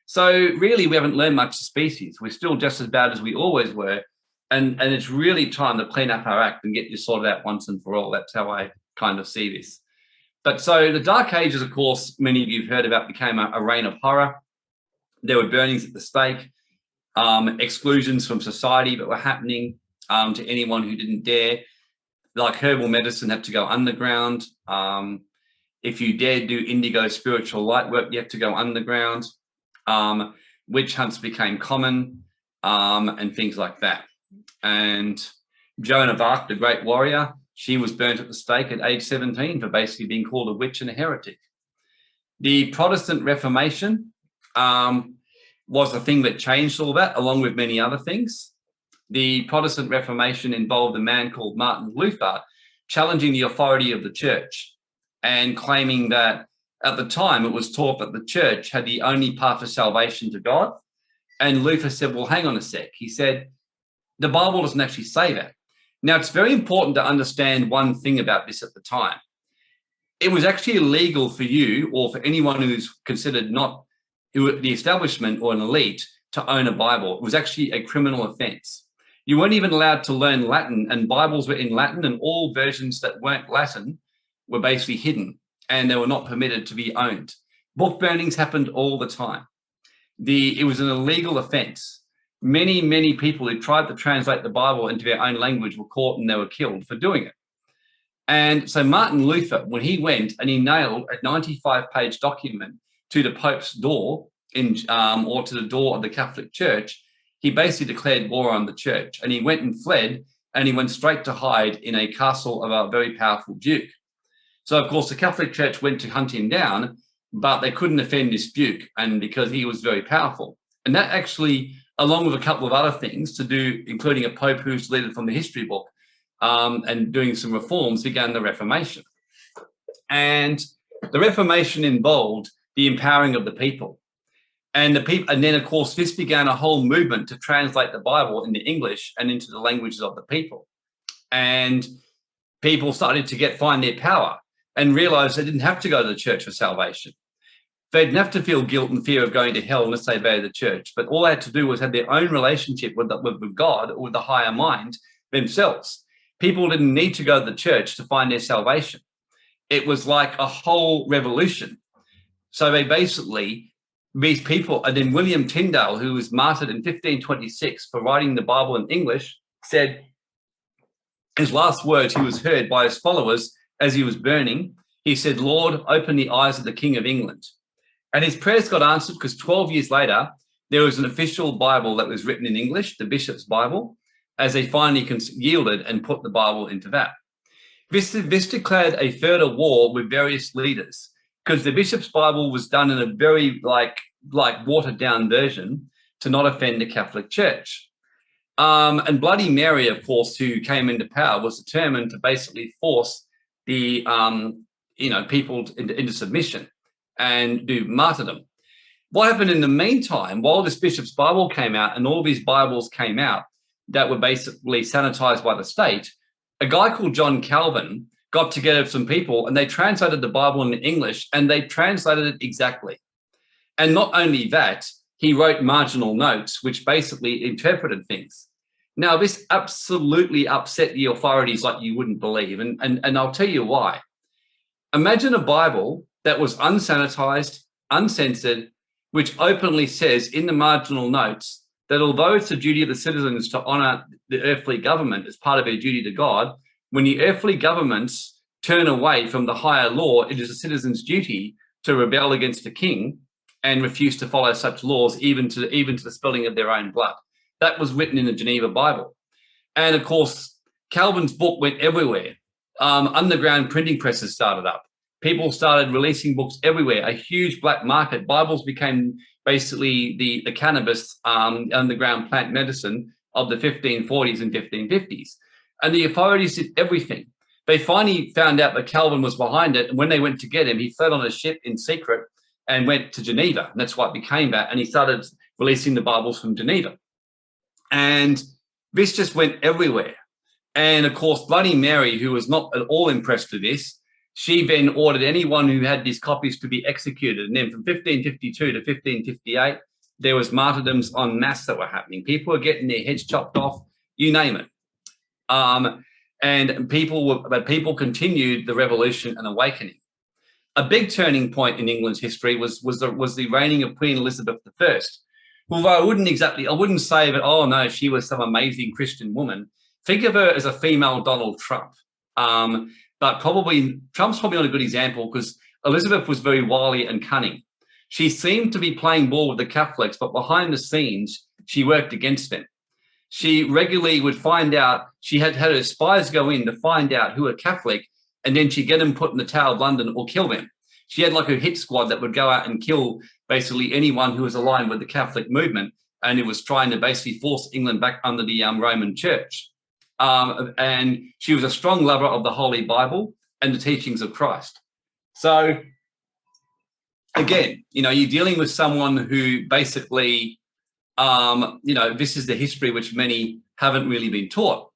So really, we haven't learned much as a species. We're still just as bad as we always were. And it's really time to clean up our act and get this sorted out once and for all. That's how I kind of see this. But so the Dark Ages, of course, many of you have heard about, became a reign of horror. There were burnings at the stake, exclusions from society that were happening to anyone who didn't dare. Like herbal medicine had to go underground. If you dared do indigo spiritual light work, you had to go underground. Witch hunts became common, and things like that. And Joan of Arc, the great warrior, she was burnt at the stake at age 17 for basically being called a witch and a heretic. The Protestant Reformation was the thing that changed all that, along with many other things. The Protestant Reformation involved a man called Martin Luther challenging the authority of the church and claiming that at the time, it was taught that the church had the only path of salvation to God. And Luther said, well, hang on a sec. He said, the Bible doesn't actually say that. Now, it's very important to understand one thing about this at the time. It was actually illegal for you or for anyone who's considered not the establishment or an elite to own a Bible. It was actually a criminal offense. You weren't even allowed to learn Latin, and Bibles were in Latin, and all versions that weren't Latin were basically hidden, and they were not permitted to be owned. Book burnings happened all the time. It was an illegal offense. Many, many people who tried to translate the Bible into their own language were caught and they were killed for doing it. And so Martin Luther, when he went and he nailed a 95-page document to the Pope's door or to the door of the Catholic Church, he basically declared war on the church, and he went and fled, and he went straight to hide in a castle of a very powerful duke. So, of course, the Catholic Church went to hunt him down, but they couldn't offend this duke, and because he was very powerful. And that actually, along with a couple of other things to do, including a pope who's deleted from the history book and doing some reforms, began the Reformation. And the Reformation involved the empowering of the people. And then, of course, this began a whole movement to translate the Bible into English and into the languages of the people. And people started to find their power and realized they didn't have to go to the church for salvation. They didn't have to feel guilt and fear of going to hell unless they obeyed the church. But all they had to do was have their own relationship with God or with the higher mind themselves. People didn't need to go to the church to find their salvation. It was like a whole revolution. So they basically, these people, and then William Tyndale, who was martyred in 1526 for writing the Bible in English, said his last words, he was heard by his followers as he was burning, he said, Lord, open the eyes of the King of England. And his prayers got answered because 12 years later, there was an official Bible that was written in English, the Bishop's Bible, as they finally yielded and put the Bible into that. This declared a further war with various leaders because the Bishop's Bible was done in a very like watered down version to not offend the Catholic Church. And Bloody Mary, of course, who came into power, was determined to basically force the people into submission and do martyrdom. What happened in the meantime, while this Bishop's Bible came out and all these Bibles came out that were basically sanitized by the state, a guy called John Calvin got together with some people and they translated the Bible into English, and they translated it exactly. And not only that, he wrote marginal notes, which basically interpreted things. Now, this absolutely upset the authorities like you wouldn't believe. And I'll tell you why. Imagine a Bible that was unsanitized, uncensored, which openly says in the marginal notes that although it's the duty of the citizens to honor the earthly government as part of their duty to God, when the earthly governments turn away from the higher law, it is a citizen's duty to rebel against the king and refuse to follow such laws, even to the spilling of their own blood. That was written in the Geneva Bible. And of course, Calvin's book went everywhere. Underground printing presses started up. People started releasing books everywhere, a huge black market. Bibles became basically the cannabis underground plant medicine of the 1540s and 1550s. And the authorities did everything. They finally found out that Calvin was behind it. And when they went to get him, he fled on a ship in secret and went to Geneva. And that's why it became that. And he started releasing the Bibles from Geneva. And this just went everywhere. And of course, Bloody Mary, who was not at all impressed with this, she then ordered anyone who had these copies to be executed. And then from 1552 to 1558, there was martyrdoms en masse that were happening. People were getting their heads chopped off, you name it. And people continued the revolution and awakening. A big turning point in England's history was the reigning of Queen Elizabeth I. Although I wouldn't say that, oh no, she was some amazing Christian woman. Think of her as a female Donald Trump. But Trump's probably not a good example because Elizabeth was very wily and cunning. She seemed to be playing ball with the Catholics, but behind the scenes, she worked against them. She regularly would find out, she had her spies go in to find out who were Catholic, and then she'd get them put in the Tower of London or kill them. She had like a hit squad that would go out and kill basically anyone who was aligned with the Catholic movement, and it was trying to basically force England back under the Roman Church. And she was a strong lover of the Holy Bible and the teachings of Christ. So again, you're dealing with someone who basically, this is the history which many haven't really been taught.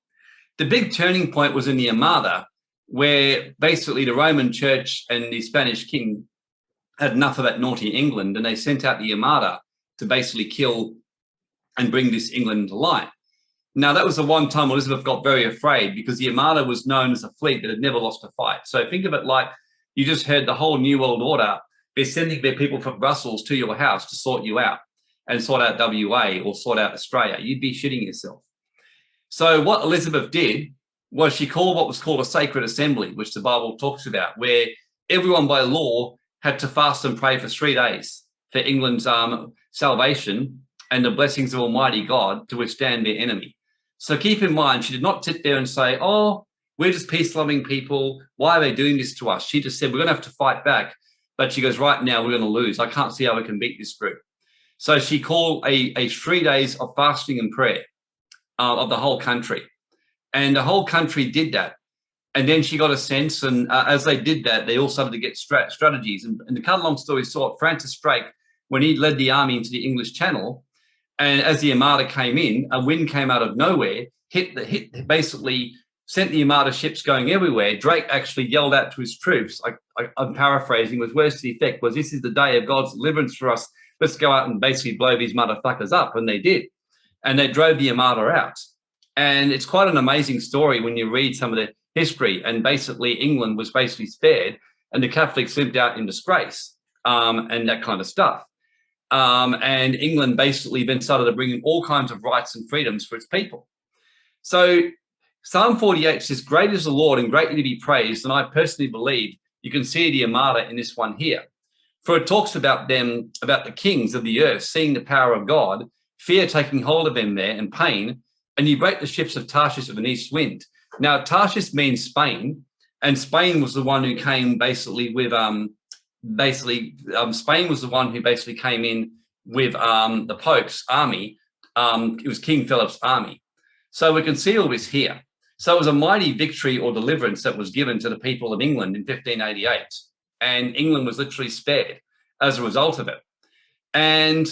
The big turning point was in the Armada, where basically the Roman Church and the Spanish king had enough of that naughty England, and they sent out the Armada to basically kill and bring this England to light. Now, that was the one time Elizabeth got very afraid because the Armada was known as a fleet that had never lost a fight. So think of it like you just heard the whole New World Order. They're sending their people from Brussels to your house to sort you out and sort out WA or sort out Australia. You'd be shitting yourself. So what Elizabeth did was she called what was called a sacred assembly, which the Bible talks about, where everyone by law had to fast and pray for 3 days for England's salvation and the blessings of Almighty God to withstand their enemy. So keep in mind, she did not sit there and say, oh, we're just peace-loving people. Why are they doing this to us? She just said, we're going to have to fight back. But she goes, right now, we're going to lose. I can't see how we can beat this group. So she called a 3 days of fasting and prayer of the whole country. And the whole country did that. And then she got a sense, and as they did that, they all started to get strategies. And to cut a long story short, Francis Drake, when he led the army into the English Channel, and as the Armada came in, a wind came out of nowhere, basically sent the Armada ships going everywhere. Drake actually yelled out to his troops, I'm paraphrasing, with words to the effect, was this is the day of God's deliverance for us. Let's go out and basically blow these motherfuckers up. And they did. And they drove the Armada out. And it's quite an amazing story when you read some of the history. And basically England was basically spared and the Catholics lived out in disgrace and that kind of stuff. And England basically then started to bring in all kinds of rights and freedoms for its people. So Psalm 48 says, great is the Lord and greatly to be praised, and I personally believe you can see the Amata in this one here. For it talks about them, about the kings of the earth, seeing the power of God, fear taking hold of them there, and pain, and you break the ships of Tarshish of an east wind. Now, Tarshish means Spain, and Spain was the one who came basically with, Spain was the one who basically came in with the Pope's army. It was King Philip's army. So we can see all this here. So it was a mighty victory or deliverance that was given to the people of England in 1588. And England was literally spared as a result of it. And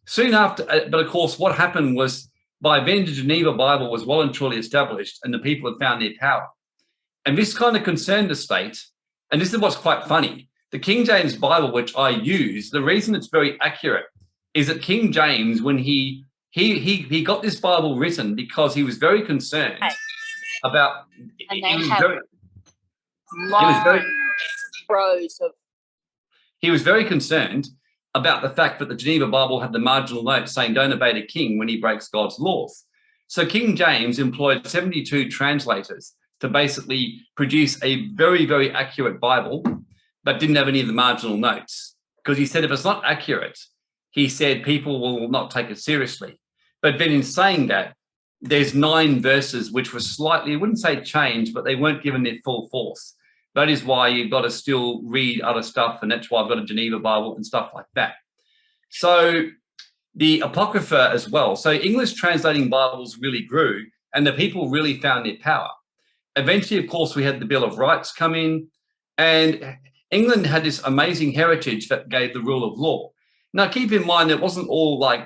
soon after, but of course, what happened was by then the Geneva Bible was well and truly established and the people had found their power. And this kind of concerned the state. And this is what's quite funny. The King James Bible, which I use, the reason it's very accurate is that King James, when he got this Bible written because he was very concerned about, he was very concerned about the fact that the Geneva Bible had the marginal note saying don't obey the king when he breaks God's laws. So King James employed 72 translators to basically produce a very, very accurate Bible, but didn't have any of the marginal notes. Because he said if it's not accurate, he said people will not take it seriously. But then in saying that, there's 9 verses which were slightly, I wouldn't say changed, but they weren't given their full force. That is why you've got to still read other stuff, and that's why I've got a Geneva Bible and stuff like that. So the Apocrypha as well. So English translating Bibles really grew, and the people really found their power. Eventually, of course, we had the Bill of Rights come in, and England had this amazing heritage that gave the rule of law. Now, keep in mind, it wasn't all like,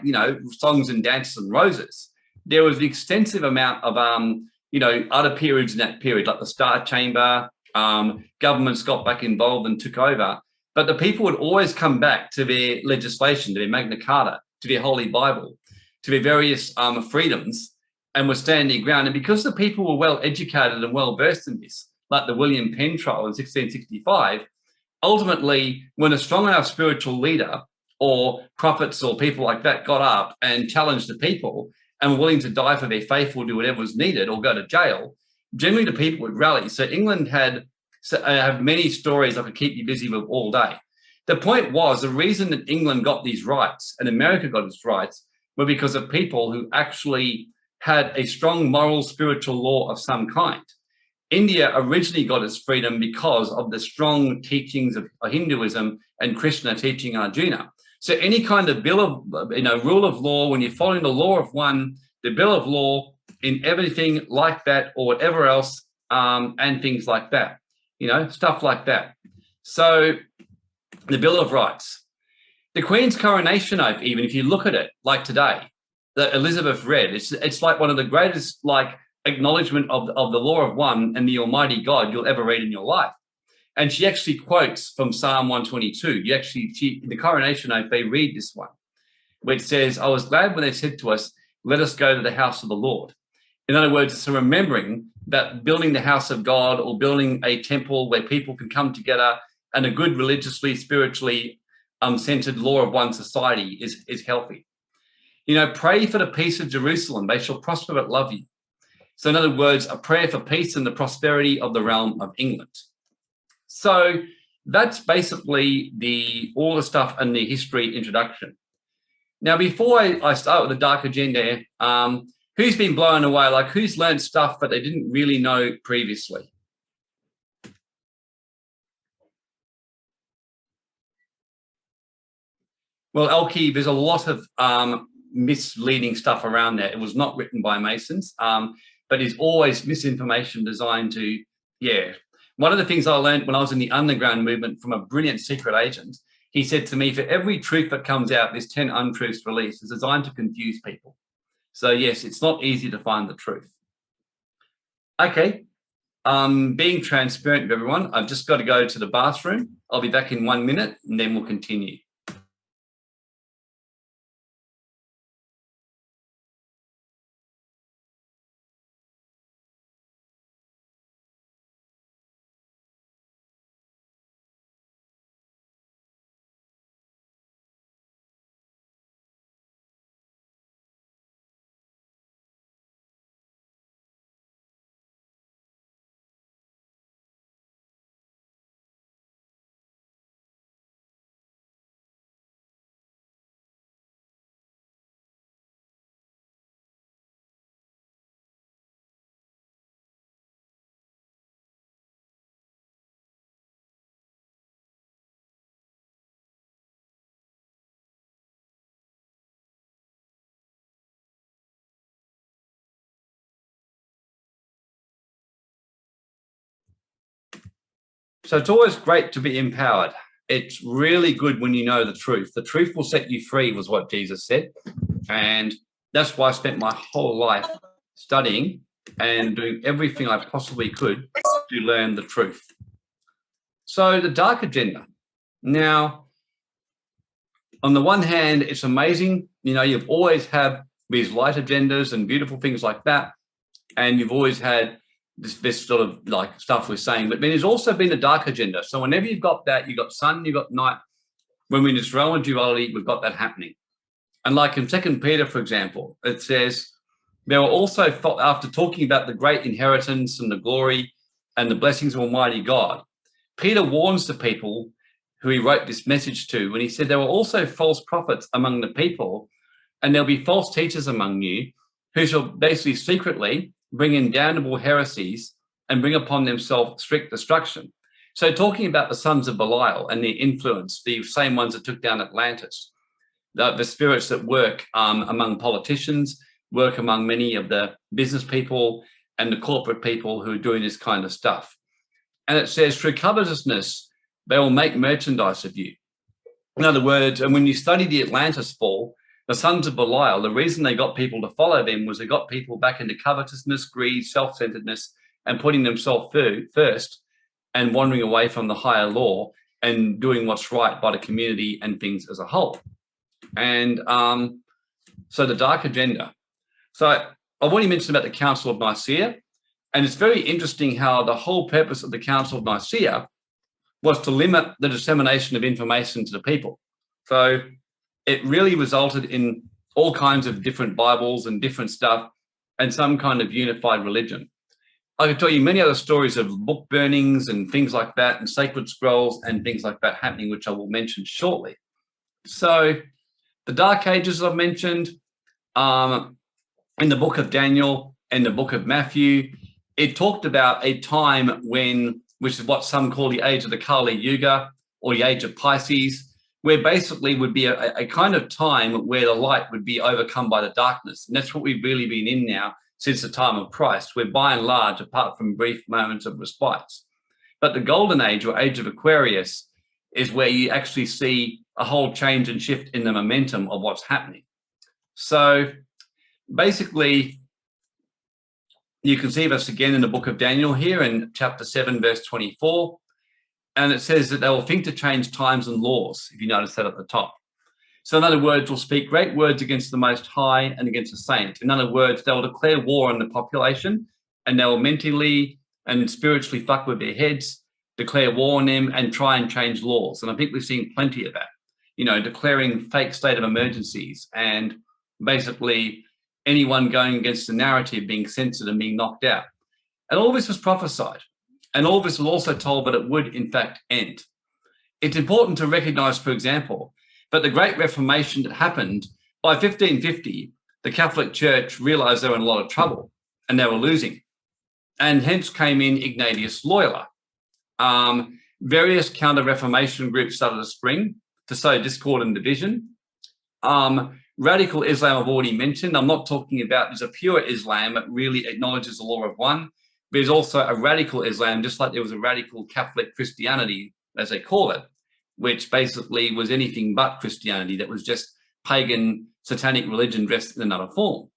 songs and dances and roses. There was an extensive amount of, other periods in that period, like the Star Chamber. Governments got back involved and took over. But the people would always come back to their legislation, to their Magna Carta, to their Holy Bible, to their various freedoms, and were standing their ground. And because the people were well educated and well versed in this, like the William Penn trial in 1665, ultimately, when a strong enough spiritual leader or prophets or people like that got up and challenged the people and were willing to die for their faith or do whatever was needed or go to jail, generally the people would rally. So England had many stories I could keep you busy with all day. The point was, the reason that England got these rights and America got its rights were because of people who actually had a strong moral spiritual law of some kind. India originally got its freedom because of the strong teachings of Hinduism and Krishna teaching Arjuna. So any kind of bill of, rule of law, when you're following the law of one, the bill of law in everything like that or whatever else, and things like that, stuff like that. So the Bill of Rights, the Queen's coronation oath, even if you look at it, like today, that Elizabeth read, it's like one of the greatest, acknowledgement of the law of one and the Almighty God you'll ever read in your life. And she actually quotes from Psalm 122. In the coronation oath, they read this one, which says, I was glad when they said to us, let us go to the house of the Lord. In other words, it's a remembering that building the house of God or building a temple where people can come together and a good religiously, spiritually centered law of one society is healthy. Pray for the peace of Jerusalem. They shall prosper but love you. So in other words, a prayer for peace and the prosperity of the realm of England. So that's basically all the stuff in the history introduction. Now, before I start with the dark agenda, who's been blown away? Who's learned stuff that they didn't really know previously? Well, Elke, there's a lot of misleading stuff around there. It was not written by Masons, but is always misinformation designed to, One of the things I learned when I was in the underground movement from a brilliant secret agent, he said to me, for every truth that comes out, there's 10 untruths released. It's designed to confuse people. So, yes, it's not easy to find the truth. Okay, being transparent with everyone, I've just got to go to the bathroom. I'll be back in 1 minute, and then we'll continue. So it's always great to be empowered. It's really good when you know the truth. The truth will set you free, was what Jesus said. And that's why I spent my whole life studying and doing everything I possibly could to learn the truth. So the dark agenda. Now, on the one hand, it's amazing. You know, you've always had these light agendas and beautiful things like that. And you've always had this sort of like stuff we're saying. But then there's also been a dark agenda. So whenever you've got that, you've got sun, you've got night. When we're in this realm of duality, we've got that happening. And like in 2 Peter, for example, it says, there were also, after talking about the great inheritance and the glory and the blessings of Almighty God, Peter warns the people who he wrote this message to when he said there were also false prophets among the people, and there'll be false teachers among you who shall basically secretly bring in damnable heresies and bring upon themselves strict destruction. So talking about the sons of Belial and their influence, the same ones that took down Atlantis, the spirits that work among politicians, work among many of the business people and the corporate people who are doing this kind of stuff. And it says, through covetousness, they will make merchandise of you. In other words, and when you study the Atlantis fall, the sons of Belial, the reason they got people to follow them was they got people back into covetousness, greed, self-centeredness, and putting themselves first and wandering away from the higher law and doing what's right by the community and things as a whole. And so the dark agenda. So I've already mentioned about the Council of Nicaea, and it's very interesting how the whole purpose of the Council of Nicaea was to limit the dissemination of information to the people. So it really resulted in all kinds of different Bibles and different stuff and some kind of unified religion. I could tell you many other stories of book burnings and things like that and sacred scrolls and things like that happening, which I will mention shortly. So the Dark Ages I've mentioned, in the book of Daniel and the book of Matthew, it talked about a time when, which is what some call the age of the Kali Yuga or the age of Pisces, where basically would be a kind of time where the light would be overcome by the darkness. And that's what we've really been in now since the time of Christ, where by and large, apart from brief moments of respite. But the golden age or age of Aquarius is where you actually see a whole change and shift in the momentum of what's happening. So basically, you can see this again in the book of Daniel here in chapter 7, verse 24. And it says that they will think to change times and laws, if you notice that at the top. So in other words, will speak great words against the Most High and against the saints. In other words, they will declare war on the population, and they will mentally and spiritually fuck with their heads, declare war on them and try and change laws. And I think we've seen plenty of that, you know, declaring fake state of emergencies and basically anyone going against the narrative being censored and being knocked out. And all this was prophesied. And all this was also told that it would, in fact, end. It's important to recognize, for example, that the Great Reformation that happened by 1550, the Catholic Church realized they were in a lot of trouble and they were losing. And hence came in Ignatius Loyola. Various counter-Reformation groups started to spring to sow discord and division. Radical Islam I've already mentioned. I'm not talking about, there's a pure Islam that really acknowledges the law of one. There's also a radical Islam, just like there was a radical Catholic Christianity, as they call it, which basically was anything but Christianity, that was just pagan satanic religion dressed in another form.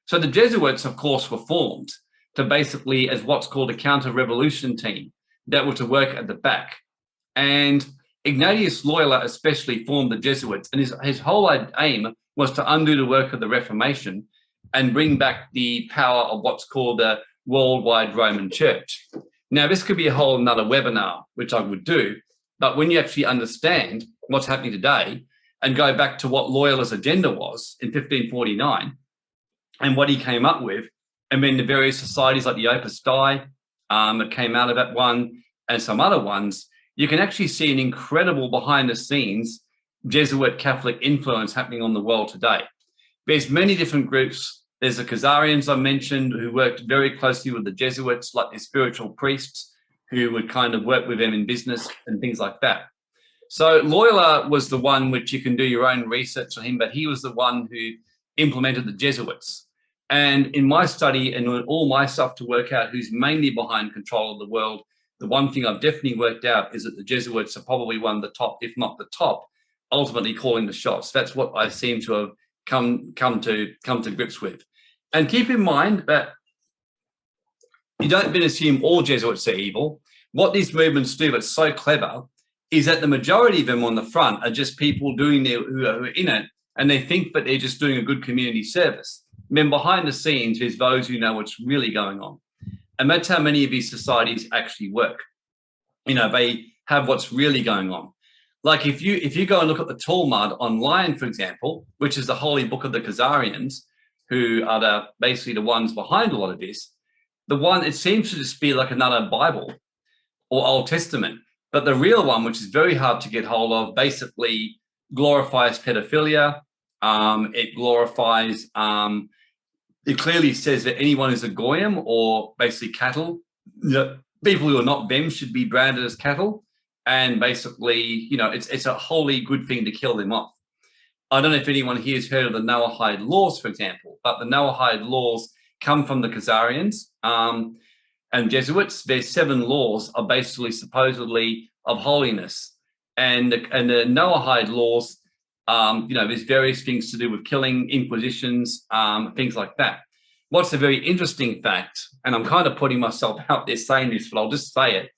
So the Jesuits, of course, were formed to basically as what's called a counter-revolution team that were to work at the back. And Ignatius Loyola especially formed the Jesuits, and his whole aim was to undo the work of the Reformation and bring back the power of what's called the worldwide Roman Church. Now, this could be a whole another webinar, which I would do, but when you actually understand what's happening today and go back to what Loyola's agenda was in 1549 and what he came up with, and then the various societies like the Opus Dei that came out of that one and some other ones, you can actually see an incredible behind the scenes Jesuit Catholic influence happening on the world today. There's many different groups. There's the Khazarians I mentioned who worked very closely with the Jesuits, like the spiritual priests who would kind of work with them in business and things like that. So Loyola was the one which you can do your own research on him, but he was the one who implemented the Jesuits. And in my study and all my stuff to work out who's mainly behind control of the world, the one thing I've definitely worked out is that the Jesuits are probably one of the top, if not the top, ultimately calling the shots. That's what I seem to have come to grips with. And keep in mind that you don't assume all Jesuits are evil. What these movements do, that's so clever, is that the majority of them on the front are just people who are in it, and they think that they're just doing a good community service. Then behind the scenes, there's those who know what's really going on. And that's how many of these societies actually work. They have what's really going on. Like if you go and look at the Talmud online, for example, which is the holy book of the Khazarians, who are basically the ones behind a lot of this, it seems to just be like another Bible or Old Testament. But the real one, which is very hard to get hold of, basically glorifies pedophilia. It glorifies, it clearly says that anyone who's a goyim, or basically cattle, people who are not them should be branded as cattle. And basically, it's a wholly good thing to kill them off. I don't know if anyone here has heard of the Noahide laws, for example, but the Noahide laws come from the Khazarians and Jesuits. Their 7 laws are basically supposedly of holiness. And the Noahide laws, there's various things to do with killing, inquisitions, things like that. What's a very interesting fact, and I'm kind of putting myself out there saying this, but I'll just say it.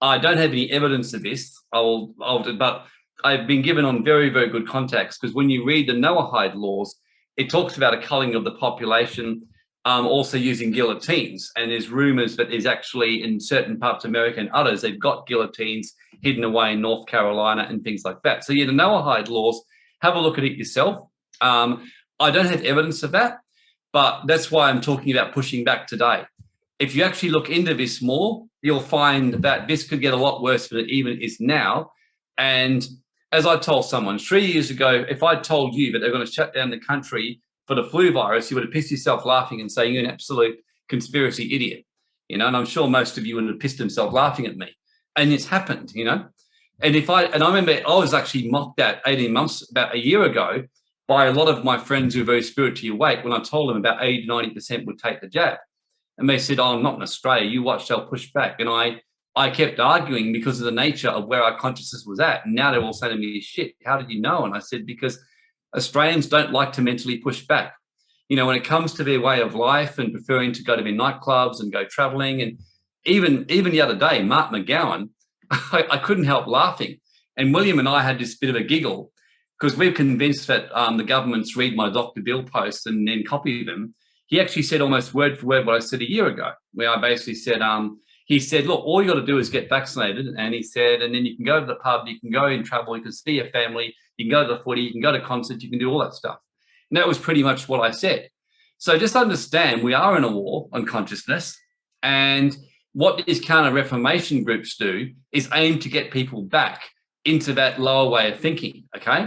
I don't have any evidence of this, but I've been given on very, very good contacts, because when you read the Noahide laws, it talks about a culling of the population, also using guillotines. And there's rumors that there's actually in certain parts of America and others, they've got guillotines hidden away in North Carolina and things like that. So yeah, the Noahide laws, have a look at it yourself. I don't have evidence of that, but that's why I'm talking about pushing back today. If you actually look into this more, you'll find that this could get a lot worse than it even is now. And as I told someone 3 years ago, if I told you that they're going to shut down the country for the flu virus, you would have pissed yourself laughing and say you're an absolute conspiracy idiot, and I'm sure most of you would have pissed themselves laughing at me. And it's happened, And I remember I was actually mocked at 18 months, about a year ago, by a lot of my friends who are very spiritually awake when I told them about 80 to 90% would take the jab. And they said, "Oh, I'm not in Australia. You watch, they'll push back." And I kept arguing because of the nature of where our consciousness was at. And now they're all saying to me, "Shit, how did you know?" And I said, because Australians don't like to mentally push back. When it comes to their way of life and preferring to go to their nightclubs and go traveling. And even the other day, Mark McGowan, I couldn't help laughing. And William and I had this bit of a giggle because we're convinced that the governments read my Dr. Bill posts and then copy them. He actually said almost word for word what I said a year ago, where I basically said, he said, "Look, all you got to do is get vaccinated." And he said, "And then you can go to the pub, you can go and travel, you can see your family, you can go to the footy, you can go to concerts, you can do all that stuff." And that was pretty much what I said. So just understand we are in a war on consciousness. And what these counter-reformation groups do is aim to get people back into that lower way of thinking, okay?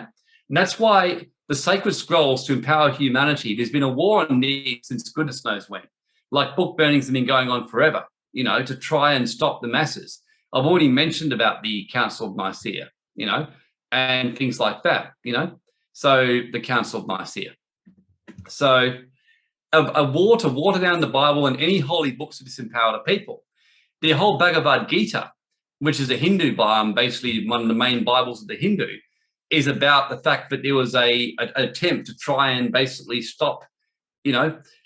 And that's why the sacred scrolls to empower humanity, there's been a war on these since goodness knows when. Like book burnings have been going on forever, to try and stop the masses. I've already mentioned about the Council of Nicaea, and things like that, So the Council of Nicaea. So a war to water down the Bible and any holy books to disempower the people. The whole Bhagavad Gita, which is a Hindu Bible, basically one of the main Bibles of the Hindu, is about the fact that there was an attempt to try and basically stop,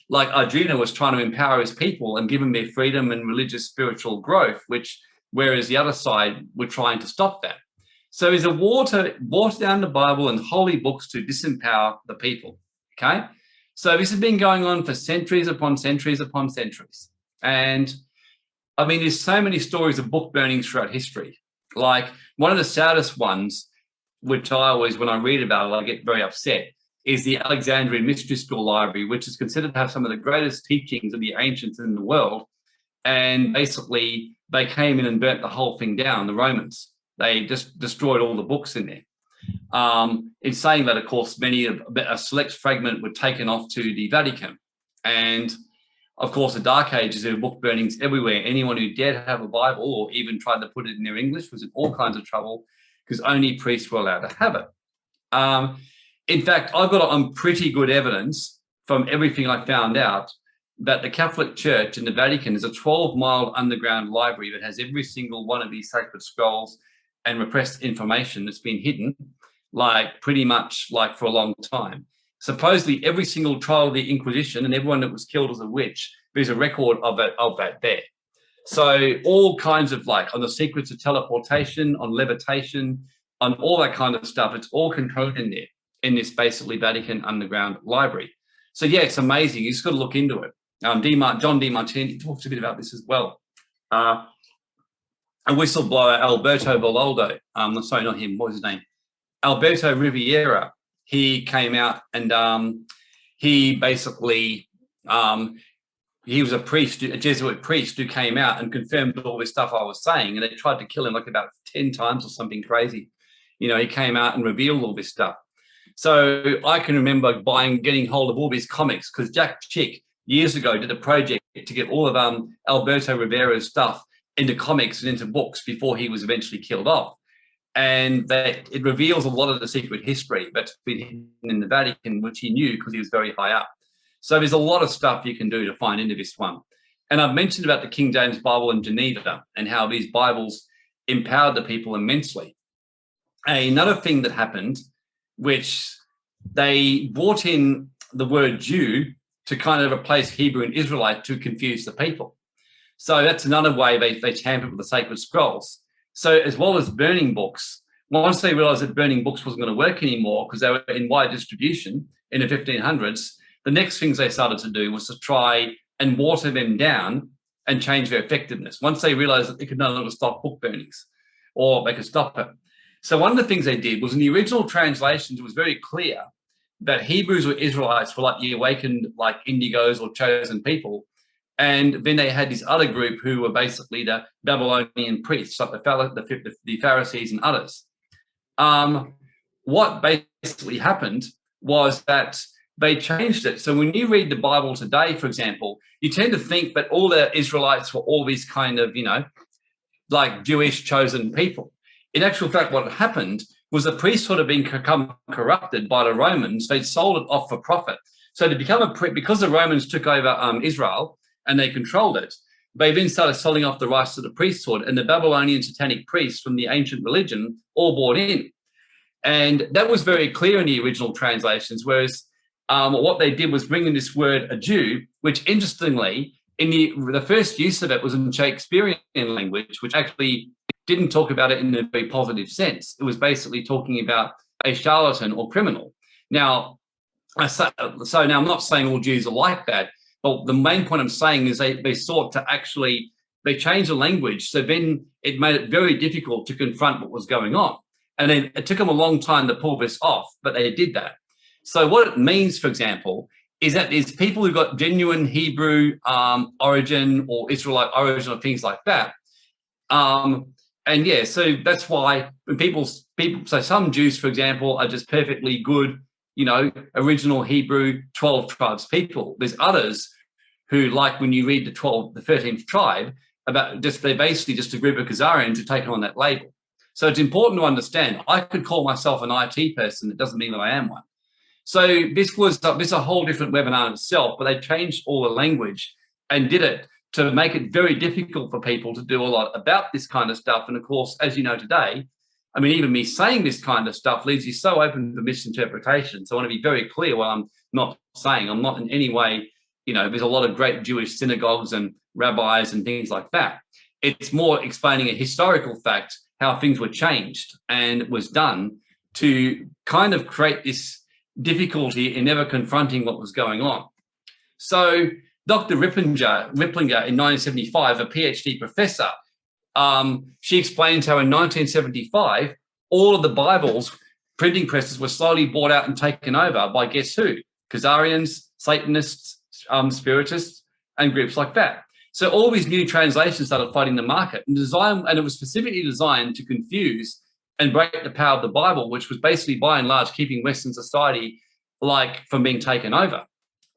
like Arjuna was trying to empower his people and give them their freedom and religious spiritual growth, whereas the other side were trying to stop that. So it's a war to water down the Bible and holy books to disempower the people, okay? So this has been going on for centuries upon centuries upon centuries. And I mean, there's so many stories of book burnings throughout history. Like one of the saddest ones, which I always, when I read about it, I get very upset, is the Alexandrian Mystery School Library, which is considered to have some of the greatest teachings of the ancients in the world. And basically, they came in and burnt the whole thing down, the Romans. They just destroyed all the books in there. In saying that, of course, a select fragment were taken off to the Vatican. And, of course, the Dark Ages, there were book burnings everywhere. Anyone who dared have a Bible or even tried to put it in their English was in all kinds of trouble because only priests were allowed to have it. In fact, I've got pretty good evidence from everything I found out that the Catholic Church in the Vatican is a 12-mile underground library that has every single one of these sacred scrolls and repressed information that's been hidden, like pretty much like for a long time. Supposedly every single trial of the Inquisition and everyone that was killed as a witch, there's a record of that there. So all kinds of, like, on the secrets of teleportation, on levitation, on all that kind of stuff, it's all contained in there, in this basically Vatican underground library. So yeah, it's amazing. You just got to look into it. John DiMartini talks a bit about this as well. A whistleblower, Alberto Bololdo, sorry, not him, what was his name? Alberto Riviera, he came out and he basically, he was a priest, a Jesuit priest, who came out and confirmed all this stuff I was saying, and they tried to kill him like about 10 times or something crazy. You know, he came out and revealed all this stuff. So I can remember getting hold of all these comics, because Jack Chick years ago did a project to get all of Alberto Rivera's stuff into comics and into books before he was eventually killed off. And that it reveals a lot of the secret history that's been hidden in the Vatican, which he knew because he was very high up. So there's a lot of stuff you can do to find into this one. And I've mentioned about the King James Bible in Geneva and how these Bibles empowered the people immensely. Another thing that happened, which they brought in the word Jew to kind of replace Hebrew and Israelite to confuse the people. So that's another way they tampered with the sacred scrolls. So as well as burning books, once they realized that burning books wasn't going to work anymore because they were in wide distribution in the 1500s, the next things they started to do was to try and water them down and change their effectiveness. Once they realized that they could no longer stop book burnings, or they could stop it. So one of the things they did was, in the original translations, it was very clear that Hebrews or Israelites were like the awakened, like indigos or chosen people. And then they had this other group who were basically the Babylonian priests, like the Pharisees and others. What basically happened was that they changed it. So when you read the Bible today, for example, you tend to think that all the Israelites were all these kind of, you know, like Jewish chosen people. In actual fact, what happened was the priesthood had become corrupted by the Romans. They'd sold it off for profit. So to become because the Romans took over Israel and they controlled it, they then started selling off the rights to the priesthood, and the Babylonian satanic priests from the ancient religion all bought in. And that was very clear in the original translations, whereas what they did was bring in this word, a Jew, which interestingly, in the first use of it was in Shakespearean language, which actually didn't talk about it in a very positive sense. It was basically talking about a charlatan or criminal. Now, so now I'm not saying all Jews are like that, but the main point I'm saying is they sought to actually, they changed the language, so then it made it very difficult to confront what was going on. And then it took them a long time to pull this off, but they did that. So what it means, for example, is that there's people who've got genuine Hebrew origin or Israelite origin or things like that. And yeah, so that's why when people, so some Jews, for example, are just perfectly good, you know, original Hebrew 12 tribes people. There's others who, like when you read the 13th tribe, they're basically just a group of Khazarians who take on that label. So it's important to understand, I could call myself an IT person. It doesn't mean that I am one. So this is a whole different webinar in itself, but they changed all the language and did it to make it very difficult for people to do a lot about this kind of stuff. And of course, as you know today, I mean, even me saying this kind of stuff leaves you so open to misinterpretation. So I want to be very clear what I'm not saying. I'm not in any way, you know, there's a lot of great Jewish synagogues and rabbis and things like that. It's more explaining a historical fact, how things were changed and it was done to kind of create this difficulty in never confronting what was going on. So Dr. Ripplinger in 1975, a PhD professor, she explains how in 1975, all of the Bibles, printing presses were slowly bought out and taken over by guess who? Khazarians, Satanists, Spiritists, and groups like that. So all these new translations started fighting the market, and it was specifically designed to confuse and break the power of the Bible, which was basically by and large keeping Western society like from being taken over.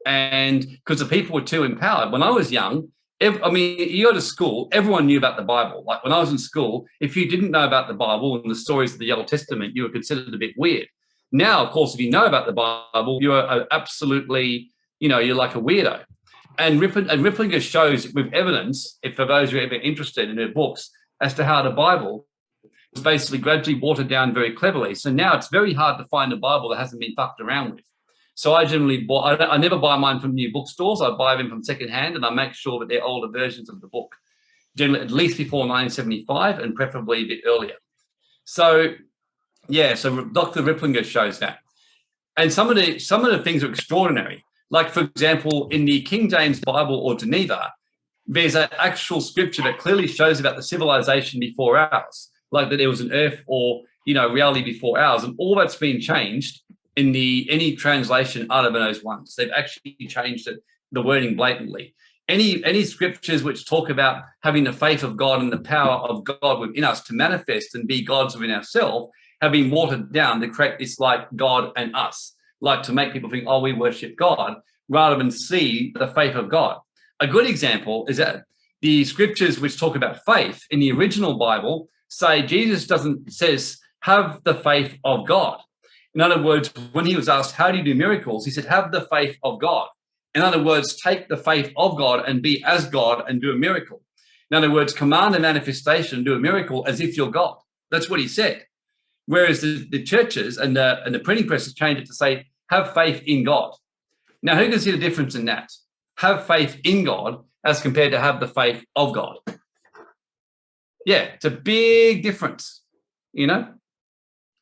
And because the people were too empowered. When I was young, you go to school, everyone knew about the Bible. Like when I was in school, if you didn't know about the Bible and the stories of the Old Testament, you were considered a bit weird. Now, of course, if you know about the Bible, you are absolutely, you know, you're like a weirdo. And Ripplinger shows with evidence, if for those who are ever interested in her books, as to how the Bible was basically gradually watered down very cleverly. So now it's very hard to find a Bible that hasn't been fucked around with. So I generally I never buy mine from new bookstores. I buy them from secondhand, and I make sure that they're older versions of the book, generally at least before 1975 and preferably a bit earlier. So yeah, so Dr. Ripplinger shows that. And some of the things are extraordinary. Like, for example, in the King James Bible or Geneva, there's an actual scripture that clearly shows about the civilization before ours, like that there was an earth or, reality before ours. And all that's been changed in any translation other than those ones. They've actually changed the wording blatantly. Any scriptures which talk about having the faith of God and the power of God within us to manifest and be gods within ourselves have been watered down to create this like God and us, like to make people think, oh, we worship God, rather than see the faith of God. A good example is that the scriptures which talk about faith in the original Bible say Jesus says, have the faith of God. In other words, when he was asked, how do you do miracles? He said, have the faith of God. In other words, take the faith of God and be as God and do a miracle. In other words, command a manifestation, do a miracle as if you're God. That's what he said. Whereas the churches and the printing presses changed it to say, have faith in God. Now, who can see the difference in that? Have faith in God as compared to have the faith of God. Yeah, it's a big difference, Can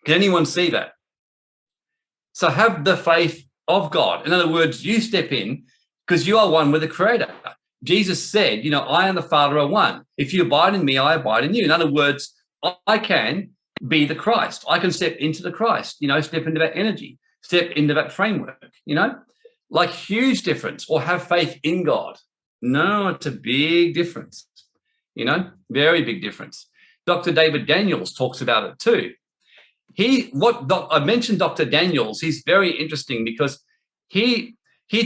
anyone see that? So have the faith of God. In other words, you step in because you are one with the Creator. Jesus said, I and the Father are one. If you abide in me, I abide in you. In other words, I can be the Christ. I can step into the Christ, step into that energy, step into that framework, like huge difference. Or have faith in God. No, it's a big difference, very big difference. Dr. David Daniels talks about it too. I mentioned Dr. Daniels. He's very interesting because he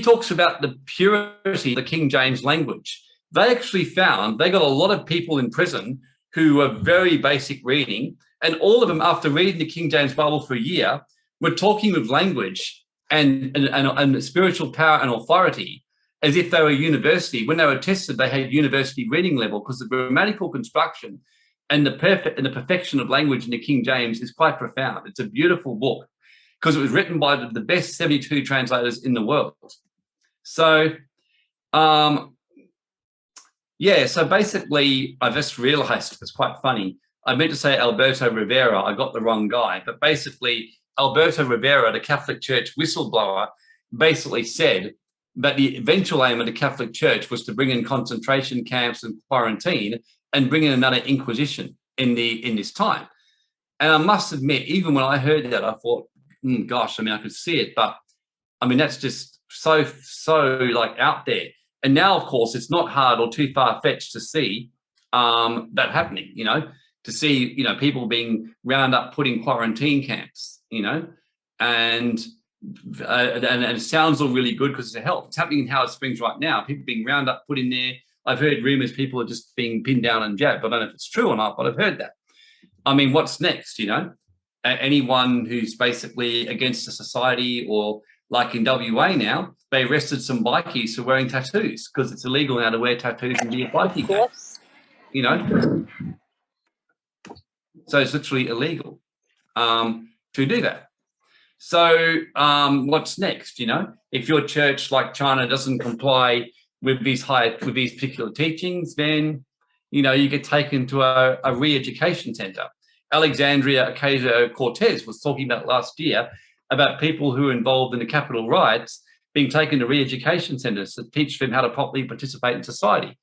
talks about the purity of the King James language. They actually found they got a lot of people in prison who were very basic reading, and all of them, after reading the King James Bible for a year, were talking with language and spiritual power and authority as if they were university. When they were tested, they had university reading level because the grammatical construction and the perfection of language in the King James is quite profound. It's a beautiful book because it was written by the best 72 translators in the world. So, so basically, I just realized it's quite funny. I meant to say Alberto Rivera. I got the wrong guy. But basically, Alberto Rivera, the Catholic Church whistleblower, basically said that the eventual aim of the Catholic Church was to bring in concentration camps and quarantine and bring in another Inquisition in this time. And I must admit, even when I heard that, I thought, gosh, I could see it, but that's just so like out there. And now, of course, it's not hard or too far-fetched to see that happening, to see, people being round up, put in quarantine camps, and it sounds all really good because it's a help. It's happening in Howard Springs right now. People being round up, put in there. I've heard rumors people are just being pinned down and jabbed. I don't know if it's true or not, but I've heard that. What's next, Anyone who's basically against the society, or like in WA now, they arrested some bikies for wearing tattoos because it's illegal now to wear tattoos and be a bikie gang, So it's literally illegal to do that. So what's next, If your church, like China, doesn't comply with these particular teachings, then, you get taken to a re-education center. Alexandria Ocasio-Cortez was talking about last year about people who were involved in the Capitol riots being taken to re-education centers to teach them how to properly participate in society.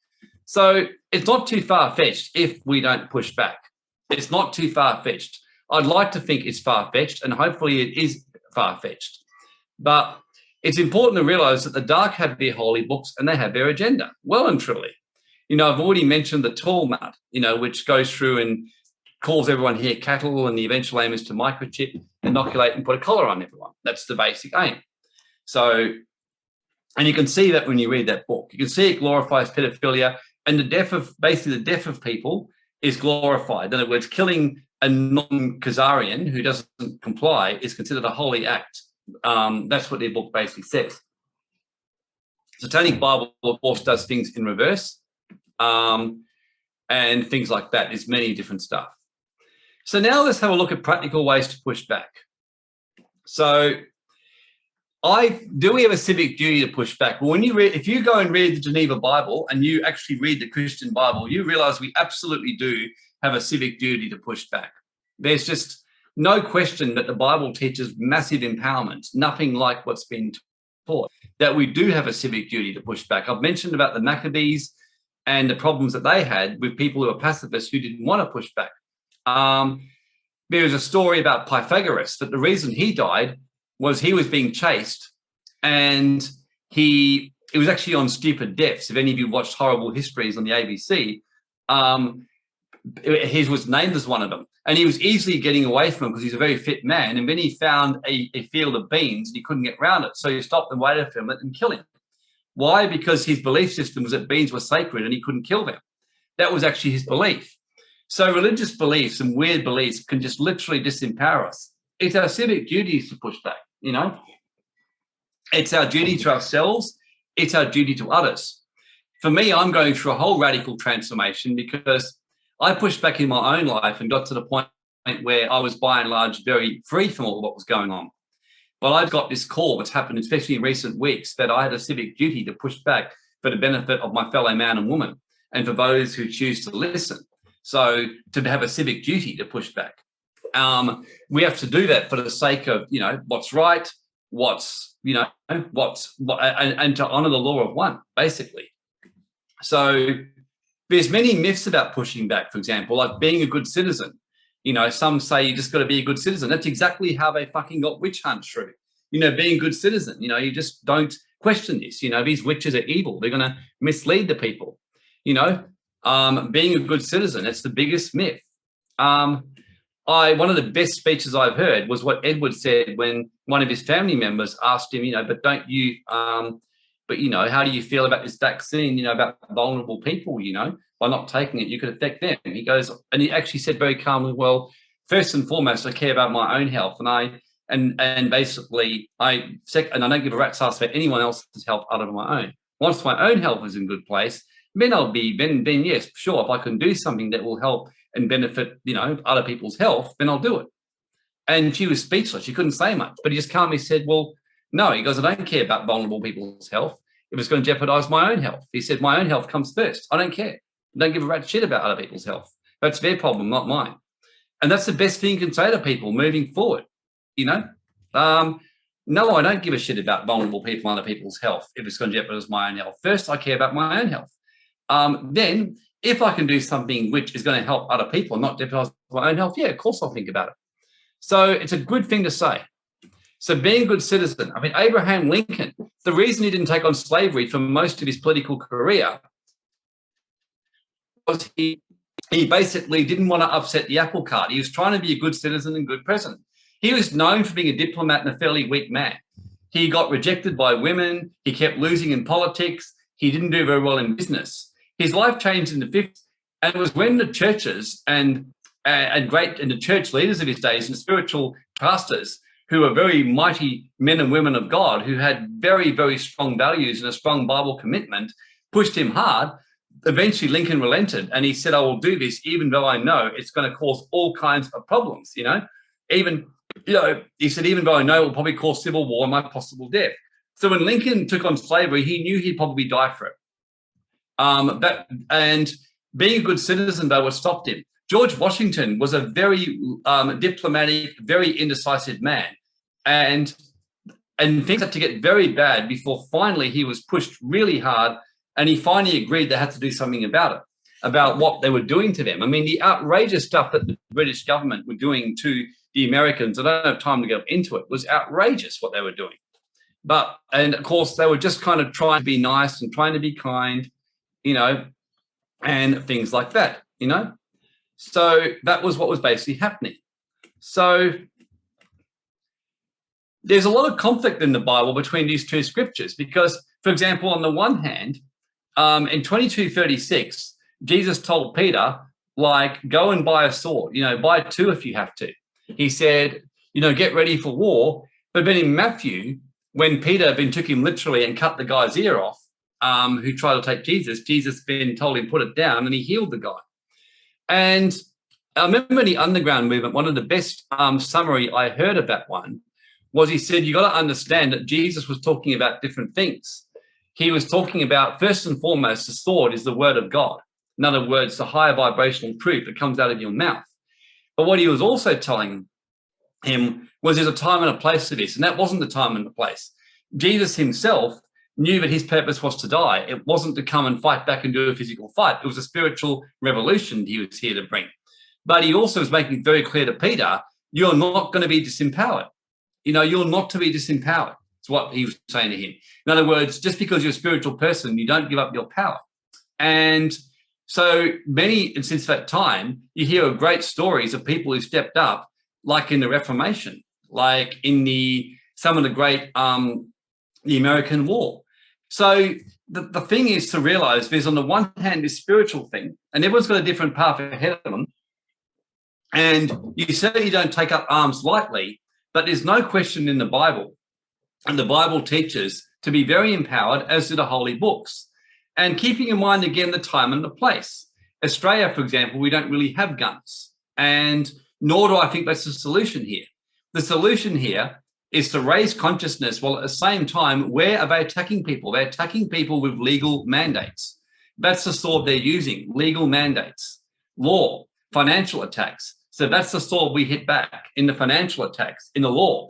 So it's not too far-fetched if we don't push back. It's not too far-fetched. I'd like to think it's far-fetched, and hopefully it is far-fetched. But it's important to realize that the dark have their holy books and they have their agenda, well and truly. I've already mentioned the Talmud, which goes through and calls everyone here cattle, and the eventual aim is to microchip, inoculate, and put a collar on everyone. That's the basic aim. So, and you can see that when you read that book. You can see it glorifies pedophilia, and the death of people is glorified. In other words, killing a non-Khazarian who doesn't comply is considered a holy act. That's what their book basically says. Satanic Bible, of course, does things in reverse, and things like that. There's many different stuff. So now let's have a look at practical ways to push back. So do we have a civic duty to push back? Well, if you go and read the Geneva Bible and you actually read the Christian Bible, you realize we absolutely do have a civic duty to push back. There's just no question that the Bible teaches massive empowerment, nothing like what's been taught, that we do have a civic duty to push back. I've mentioned about the Maccabees and the problems that they had with people who were pacifists who didn't want to push back. There is a story about Pythagoras that the reason he died was he was being chased, and it was actually on Stupid Deaths. If any of you watched Horrible Histories on the ABC, he was named as one of them. And he was easily getting away from him because he's a very fit man. And then he found a field of beans and he couldn't get around it. So he stopped and waited for him and killed him. Why? Because his belief system was that beans were sacred and he couldn't kill them. That was actually his belief. So religious beliefs and weird beliefs can just literally disempower us. It's our civic duties to push back, you know. It's our duty to ourselves. It's our duty to others. For me, I'm going through a whole radical transformation because I pushed back in my own life and got to the point where I was by and large very free from all what was going on. But I've got this call that's happened, especially in recent weeks, that I had a civic duty to push back for the benefit of my fellow man and woman and for those who choose to listen. So to have a civic duty to push back. We have to do that for the sake of, you know, what's right, and to honor the law of one, basically. So there's many myths about pushing back, for example, like being a good citizen. You know, some say you just got to be a good citizen. That's exactly how they fucking got witch hunts through. You know, being a good citizen, you know, you just don't question this. You know, these witches are evil. They're going to mislead the people. You know, being a good citizen, it's the biggest myth. One of the best speeches I've heard was what Edward said when one of his family members asked him, you know, but you know, how do you feel about this vaccine, you know, about vulnerable people, you know, by not taking it, you could affect them. He goes, and he actually said very calmly, well, first and foremost, I care about my own health. And basically I don't give a rat's ass for anyone else's health other than my own. Once my own health is in good place, then then yes, sure, if I can do something that will help and benefit, you know, other people's health, then I'll do it. And she was speechless. She couldn't say much, but he just calmly said, well, no, he goes, I don't care about vulnerable people's health if it's going to jeopardize my own health. He said, my own health comes first. I don't care. I don't give a rat shit about other people's health. That's their problem, not mine. And that's the best thing you can say to people moving forward, you know. No, I don't give a shit about vulnerable people and other people's health if it's going to jeopardize my own health. First, I care about my own health. Then, if I can do something which is going to help other people, not jeopardize my own health, yeah, of course I'll think about it. So it's a good thing to say. So being a good citizen, I mean, Abraham Lincoln, the reason he didn't take on slavery for most of his political career was he basically didn't want to upset the apple cart. He was trying to be a good citizen and good president. He was known for being a diplomat and a fairly weak man. He got rejected by women. He kept losing in politics. He didn't do very well in business. His life changed in the 50s, and it was when the churches and the church leaders of his days and spiritual pastors who were very mighty men and women of God who had very, very strong values and a strong Bible commitment, pushed him hard. Eventually, Lincoln relented and he said, I will do this even though I know it's going to cause all kinds of problems, you know. He said, even though I know it will probably cause civil war and my possible death. So when Lincoln took on slavery, he knew he'd probably die for it. And being a good citizen, though, what stopped him. George Washington was a very diplomatic, very indecisive man. And things had to get very bad before finally he was pushed really hard and he finally agreed they had to do something about it, about what they were doing to them. I mean, the outrageous stuff that the British government were doing to the Americans, I don't have time to go into it, was outrageous what they were doing. And of course, they were just kind of trying to be nice and trying to be kind, you know, and things like that, you know. So that was what was basically happening. So there's a lot of conflict in the Bible between these two scriptures because, for example, on the one hand, in 22:36, Jesus told Peter, like, go and buy a sword, you know, buy two if you have to. He said, you know, get ready for war. But then in Matthew, when Peter then took him literally and cut the guy's ear off, who tried to take Jesus. Jesus then told him, put it down, and he healed the guy. And I remember in the underground movement, one of the best summary I heard of that one was he said, you got to understand that Jesus was talking about different things. He was talking about, first and foremost, the sword is the word of God. In other words, the higher vibrational truth that comes out of your mouth. But what he was also telling him was there's a time and a place to this, and that wasn't the time and the place. Jesus himself knew that his purpose was to die. It wasn't to come and fight back and do a physical fight. It was a spiritual revolution he was here to bring. But he also was making it very clear to Peter, you're not going to be disempowered. You're not to be disempowered. It's what he was saying to him. In other words, just because you're a spiritual person, you don't give up your power. And so many, and since that time, you hear of great stories of people who stepped up, like in the Reformation, like in some of the great, the American War. So the thing is to realize there's, on the one hand, this spiritual thing, and everyone's got a different path ahead of them. And you certainly don't take up arms lightly, but there's no question in the Bible, and the Bible teaches to be very empowered, as do the holy books. And keeping in mind, again, the time and the place. Australia, for example, we don't really have guns, and nor do I think that's the solution here. The solution here is to raise consciousness, while at the same time, where are they attacking people? They're attacking people with legal mandates. That's the sword they're using, legal mandates, law, financial attacks. So that's the sword we hit back, in the financial attacks, in the law,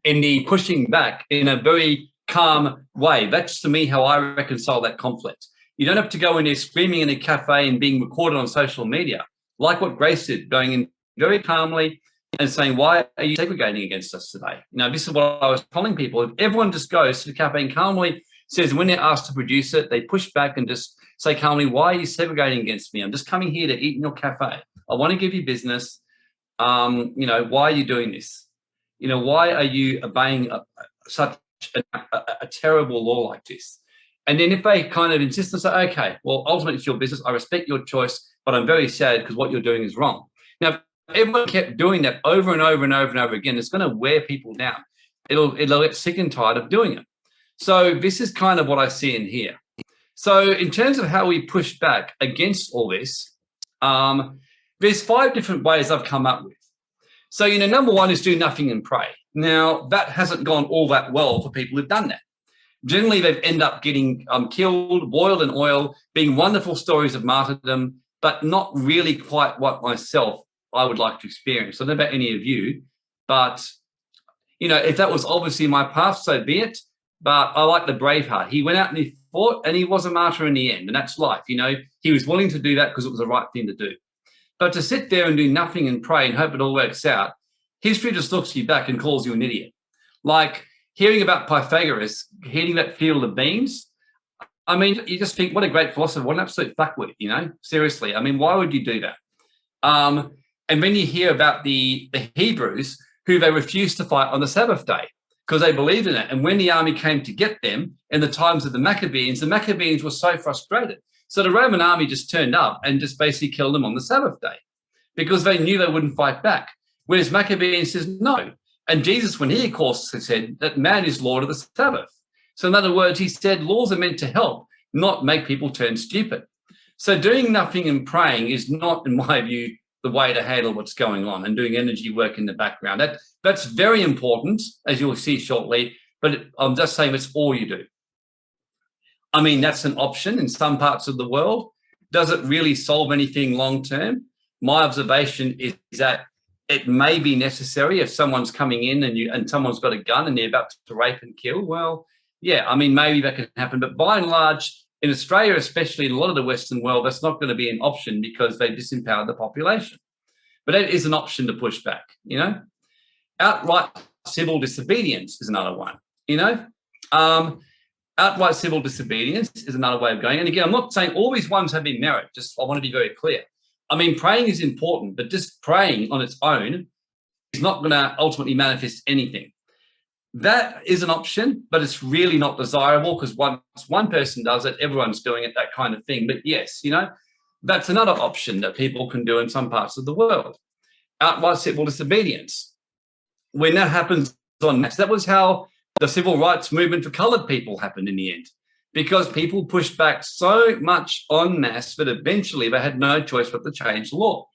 in the pushing back in a very calm way. That's, to me, how I reconcile that conflict. You don't have to go in there screaming in a cafe and being recorded on social media, like what Grace did, going in very calmly and saying, why are you segregating against us today? This is what I was telling people. If everyone just goes to the cafe and calmly says, when they're asked to produce it, they push back and just say calmly, why are you segregating against me? I'm just coming here to eat in your cafe. I want to give you business. Why are you doing this? Why are you obeying such a terrible law like this? And then if they kind of insist and say, okay, well, ultimately it's your business, I respect your choice, but I'm very sad because what you're doing is wrong. Now, if everyone kept doing that over and over and over and over again, it's going to wear people down. It'll get sick and tired of doing it. So this is kind of what I see in here. So in terms of how we push back against all this, there's 5 different ways I've come up with. So, number one is do nothing and pray. Now, that hasn't gone all that well for people who've done that. Generally, they've ended up getting killed, boiled in oil, being wonderful stories of martyrdom, but not really quite what I would like to experience. I don't know about any of you, but, if that was obviously my path, so be it. But I like the Braveheart. He went out and he fought, and he was a martyr in the end, and that's life. He was willing to do that because it was the right thing to do. But to sit there and do nothing and pray and hope it all works out, history just looks you back and calls you an idiot. Like hearing about Pythagoras hitting that field of beans. I mean, you just think, what a great philosopher, what an absolute fuckwit, seriously. I mean, why would you do that? And then you hear about the Hebrews, who they refused to fight on the Sabbath day because they believed in it. And when the army came to get them in the times of the Maccabees were so frustrated. So the Roman army just turned up and just basically killed them on the Sabbath day because they knew they wouldn't fight back. Whereas Maccabees says no. And Jesus, when he, of course, said that man is Lord of the Sabbath. So in other words, he said laws are meant to help, not make people turn stupid. So doing nothing and praying is not, in my view, the way to handle what's going on, and doing energy work in the background. That's very important, as you'll see shortly, but I'm just saying it's all you do. I mean, that's an option in some parts of the world. Does it really solve anything long term? My observation is that it may be necessary if someone's coming in and someone's got a gun and they're about to rape and kill. Well, yeah, I mean, maybe that can happen. But by and large, in Australia, especially in a lot of the Western world, that's not going to be an option because they disempowered the population. But that is an option to push back, Outright civil disobedience is another one, Outright civil disobedience is another way of going. And again, I'm not saying all these ones have been merit. I want to be very clear. I mean, praying is important, but just praying on its own is not going to ultimately manifest anything. That is an option, but it's really not desirable because once one person does it, everyone's doing it, that kind of thing. But yes, that's another option that people can do in some parts of the world. Outright civil disobedience. When that happens that was how the civil rights movement for coloured people happened in the end. because people pushed back so much en masse that eventually they had no choice but to change the law.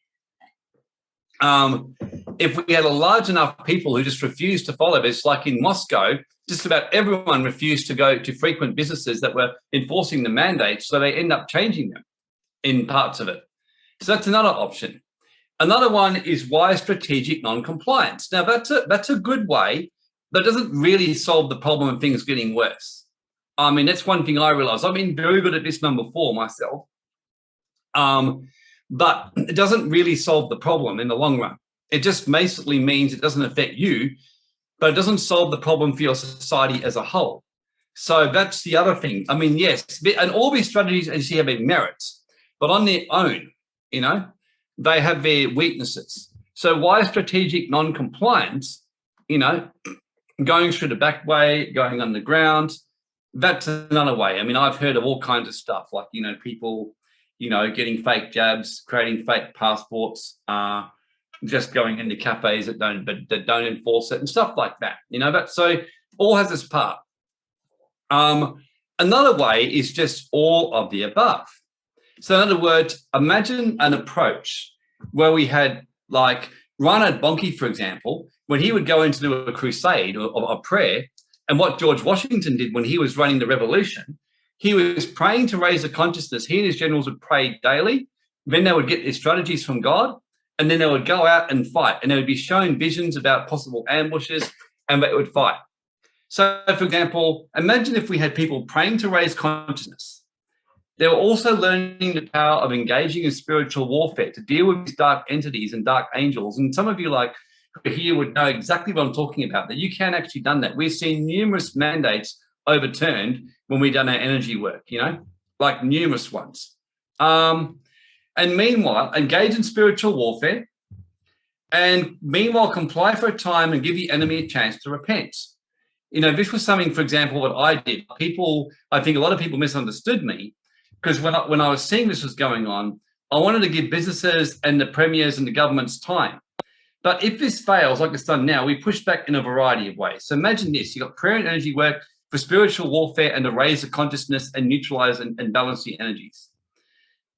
If we had a large enough people who just refused to follow this, like in Moscow, just about everyone refused to go to frequent businesses that were enforcing the mandates, so they end up changing them in parts of it. So that's another option. Another one is wise strategic non-compliance. Now, that's a good way, but it doesn't really solve the problem of things getting worse. I mean, that's one thing I realized. I've been very good at this number 4 myself, but it doesn't really solve the problem in the long run. It just basically means it doesn't affect you, but it doesn't solve the problem for your society as a whole. So that's the other thing. I mean, yes, and all these strategies, as you see, have their merits, but on their own, you know, they have their weaknesses. So why strategic non-compliance, you know, going through the back way, going underground, that's another way. I mean, I've heard of all kinds of stuff, like, you know, people, you know, getting fake jabs, creating fake passports, just going into cafes that don't enforce it and stuff like that, you know. But so all has its part. Another way is just all of the above. So in other words, imagine an approach where we had, like, Reinhard Bonnke, for example, when he would go in to do a crusade or a prayer, and what George Washington did when he was running the revolution, he was praying to raise the consciousness. He and his generals would pray daily. Then they would get their strategies from God, and then they would go out and fight, and they would be shown visions about possible ambushes, and they would fight. So, for example, imagine if we had people praying to raise consciousness. They were also learning the power of engaging in spiritual warfare to deal with these dark entities and dark angels. And some of you, like, here would know exactly what I'm talking about, that you can actually done that. We've seen numerous mandates overturned when we've done our energy work, you know, like numerous ones. And meanwhile, engage in spiritual warfare, and meanwhile, comply for a time and give the enemy a chance to repent. You know, this was something, for example, what I did. I think a lot of people misunderstood me, because when I was seeing this was going on, I wanted to give businesses and the premiers and the governments time. But if this fails, like it's done now, we push back in a variety of ways. So imagine this: you've got prayer and energy work for spiritual warfare and to raise the consciousness and neutralize and balance the energies.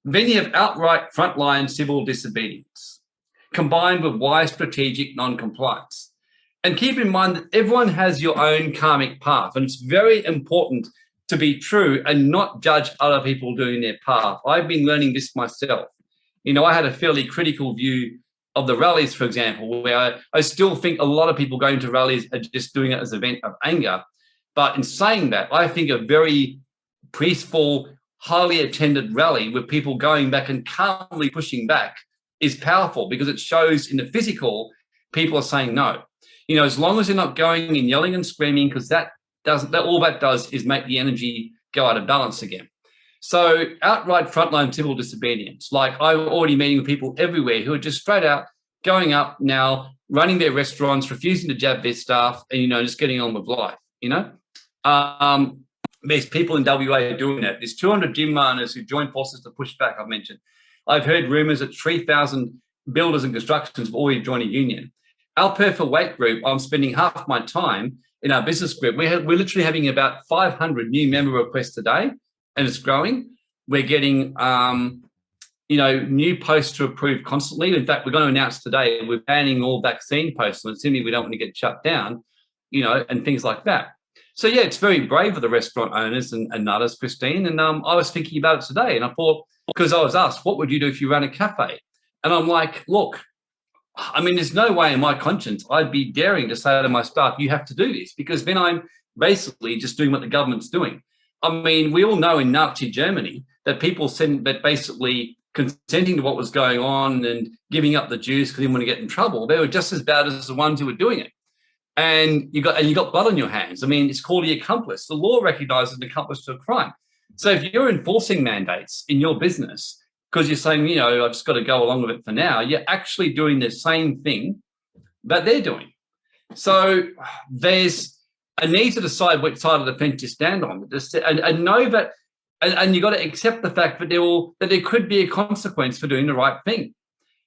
Then you have outright frontline civil disobedience, combined with wise strategic non-compliance. And keep in mind that everyone has your own karmic path, and it's very important to be true and not judge other people doing their path. I've been learning this myself. You know, I had a fairly critical view of the rallies, for example, where I still think a lot of people going to rallies are just doing it as an event of anger. But in saying that, I think a very peaceful, highly attended rally with people going back and calmly pushing back is powerful, because it shows in the physical, people are saying no. You know, as long as they're not going and yelling and screaming, because all that does is make the energy go out of balance again. So outright frontline civil disobedience, like I'm already meeting with people everywhere who are just straight out going up now, running their restaurants, refusing to jab their staff, and, you know, just getting on with life, you know. There's people in WA doing that. There's 200 gym runners who joined forces to push back, I've mentioned. I've heard rumours that 3,000 builders and constructions have already joined a union. Our perfect weight group, I'm spending half my time in our business group. We're literally having about 500 new member requests a day, and it's growing. We're getting, you know, new posts to approve constantly. In fact, we're going to announce today we're banning all vaccine posts, assuming we don't want to get shut down, you know, and things like that. So, yeah, it's very brave of the restaurant owners and others, Christine. And I was thinking about it today, and I thought, because I was asked, what would you do if you ran a cafe? And I'm like, look, I mean, there's no way in my conscience I'd be daring to say to my staff, you have to do this, because then I'm basically just doing what the government's doing. I mean, we all know in Nazi Germany that people said that basically consenting to what was going on and giving up the Jews because they didn't want to get in trouble, they were just as bad as the ones who were doing it. And you got blood on your hands. I mean, it's called the accomplice. The law recognizes an accomplice to a crime. So if you're enforcing mandates in your business because you're saying, you know, I've just got to go along with it for now, you're actually doing the same thing that they're doing. So there's a need to decide which side of the fence you stand on, and know that, and you got to accept the fact that there could be a consequence for doing the right thing.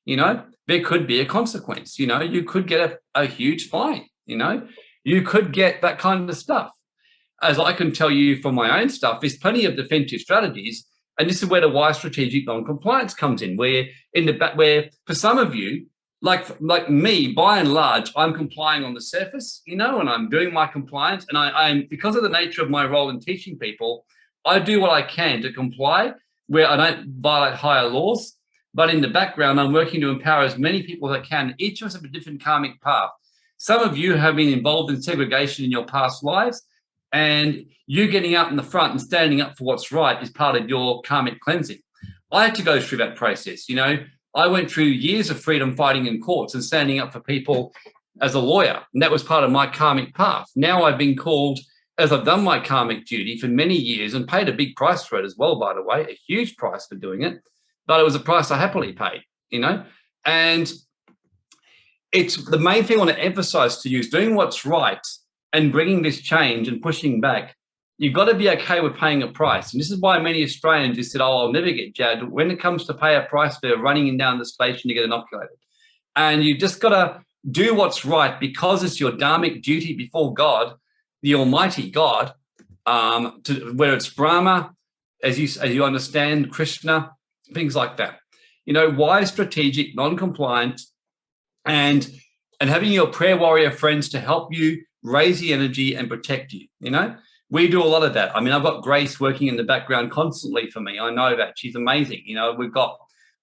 You know, there could be a consequence. You know, you could get a huge fine. You know, you could get that kind of stuff. as I can tell you from my own stuff, there's plenty of defensive strategies. And this is where the wise strategic non-compliance comes in, where for some of you, like me, by and large, I'm complying on the surface, and I'm doing my compliance. And I'm because of the nature of my role in teaching people, I do what I can to comply where I don't violate higher laws. But in the background, I'm working to empower as many people as I can. Each of us have a different karmic path. Some of you have been involved in segregation in your past lives, and you getting out in the front and standing up for what's right is part of your karmic cleansing. I had to go through that process. I went through years of freedom fighting in courts and standing up for people as a lawyer, and that was part of my karmic path. Now I've been called, as I've done my karmic duty for many years and paid a big price for it as well, by the way, a huge price for doing it, but it was a price I happily paid, and it's the main thing I want to emphasize to you is doing what's right and bringing this change and pushing back. You've got to be okay with paying a price. And this is why many Australians just said, I'll never get jabbed. When it comes to pay a price, they're running in down the station to get inoculated. And you've just got to do what's right because it's your dharmic duty before God, the Almighty God, whether it's Brahma, as you understand, Krishna, things like that. Wise, strategic, non-compliant, and having your prayer warrior friends to help you raise the energy and protect you. We do a lot of that. I mean, I've got Grace working in the background constantly for me. I know that she's amazing. We've got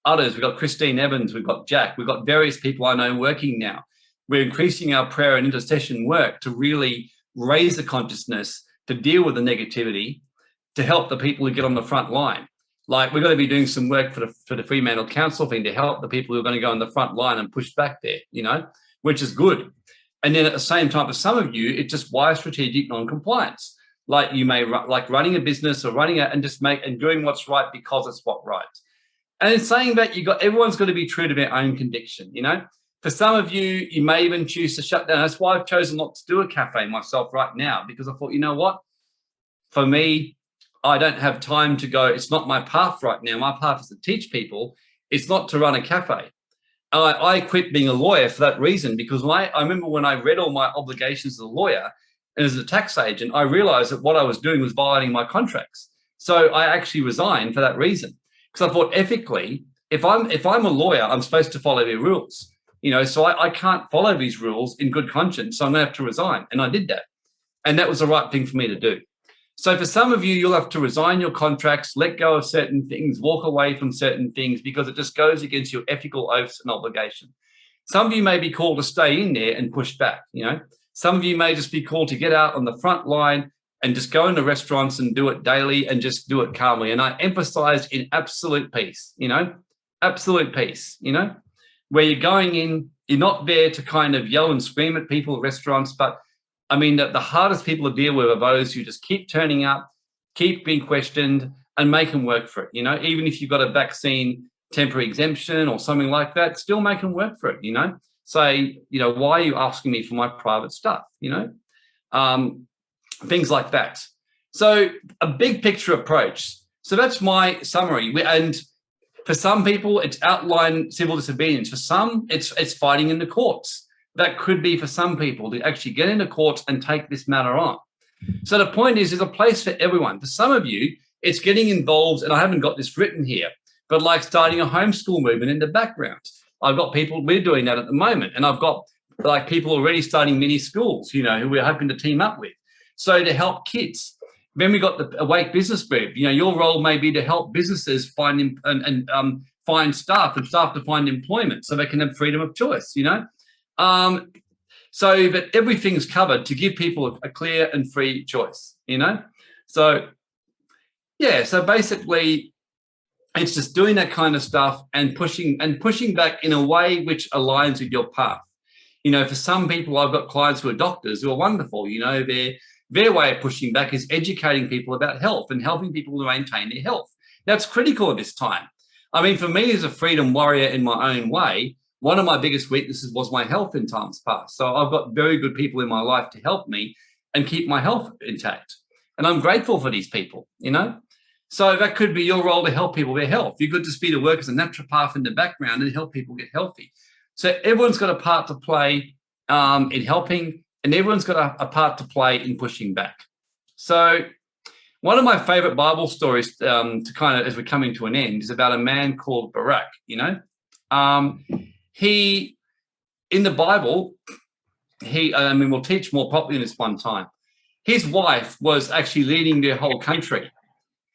others. We've got Christine Evans. We've got Jack. We've got various people I know working now. We're increasing our prayer and intercession work to really raise the consciousness, to deal with the negativity, to help the people who get on the front line. Like, we're going to be doing some work for the Fremantle Council thing to help the people who are going to go on the front line and push back there, which is good. And then at the same time, for some of you, it's just wise strategic non-compliance. Like, you may like running a business or and doing what's right because it's what's right. And in saying that, everyone's got to be true to their own conviction. For some of you, you may even choose to shut down. That's why I've chosen not to do a cafe myself right now, because I thought, you know what? For me, I don't have time to go. It's not my path right now. My path is to teach people. It's not to run a cafe. I quit being a lawyer for that reason, because I remember when I read all my obligations as a lawyer and as a tax agent, I realized that what I was doing was violating my contracts. So I actually resigned for that reason, because I thought ethically, if I'm a lawyer, I'm supposed to follow their rules. So I can't follow these rules in good conscience. So I'm going to have to resign. And I did that. And that was the right thing for me to do. So for some of you, you'll have to resign your contracts, let go of certain things, walk away from certain things, because it just goes against your ethical oaths and obligation. Some of you may be called to stay in there and push back. Some of you may just be called to get out on the front line and just go into restaurants and do it daily and just do it calmly. And I emphasized in absolute peace, absolute peace, where you're going in, you're not there to kind of yell and scream at people at restaurants, but I mean, the hardest people to deal with are those who just keep turning up, keep being questioned, and make them work for it. Even if you've got a vaccine temporary exemption or something like that, still make them work for it. Say, why are you asking me for my private stuff? Things like that. So a big picture approach. So that's my summary. And for some people, it's outline civil disobedience. For some, it's fighting in the courts. That could be for some people to actually get into courts and take this matter on. So the point is, there's a place for everyone. For some of you, it's getting involved, and I haven't got this written here, but like starting a homeschool movement in the background. I've got people, we're doing that at the moment, and I've got like people already starting mini schools, who we're hoping to team up with. So to help kids. Then we got the Awake Business Group. Your role may be to help businesses find find staff and staff to find employment so they can have freedom of choice, so that everything's covered to give people a clear and free choice, So, yeah, so basically it's just doing that kind of stuff and pushing back in a way which aligns with your path. For some people, I've got clients who are doctors who are wonderful. Their way of pushing back is educating people about health and helping people to maintain their health. That's critical at this time. I mean, for me as a freedom warrior in my own way, one of my biggest weaknesses was my health in times past. So I've got very good people in my life to help me and keep my health intact. And I'm grateful for these people, So that could be your role, to help people with their health. You're good to be to work as a naturopath in the background and help people get healthy. So everyone's got a part to play in helping, and everyone's got a part to play in pushing back. So one of my favorite Bible stories to kind of, as we're coming to an end, is about a man called Barak, he, in the Bible, we'll teach more properly in this one time. His wife was actually leading their whole country,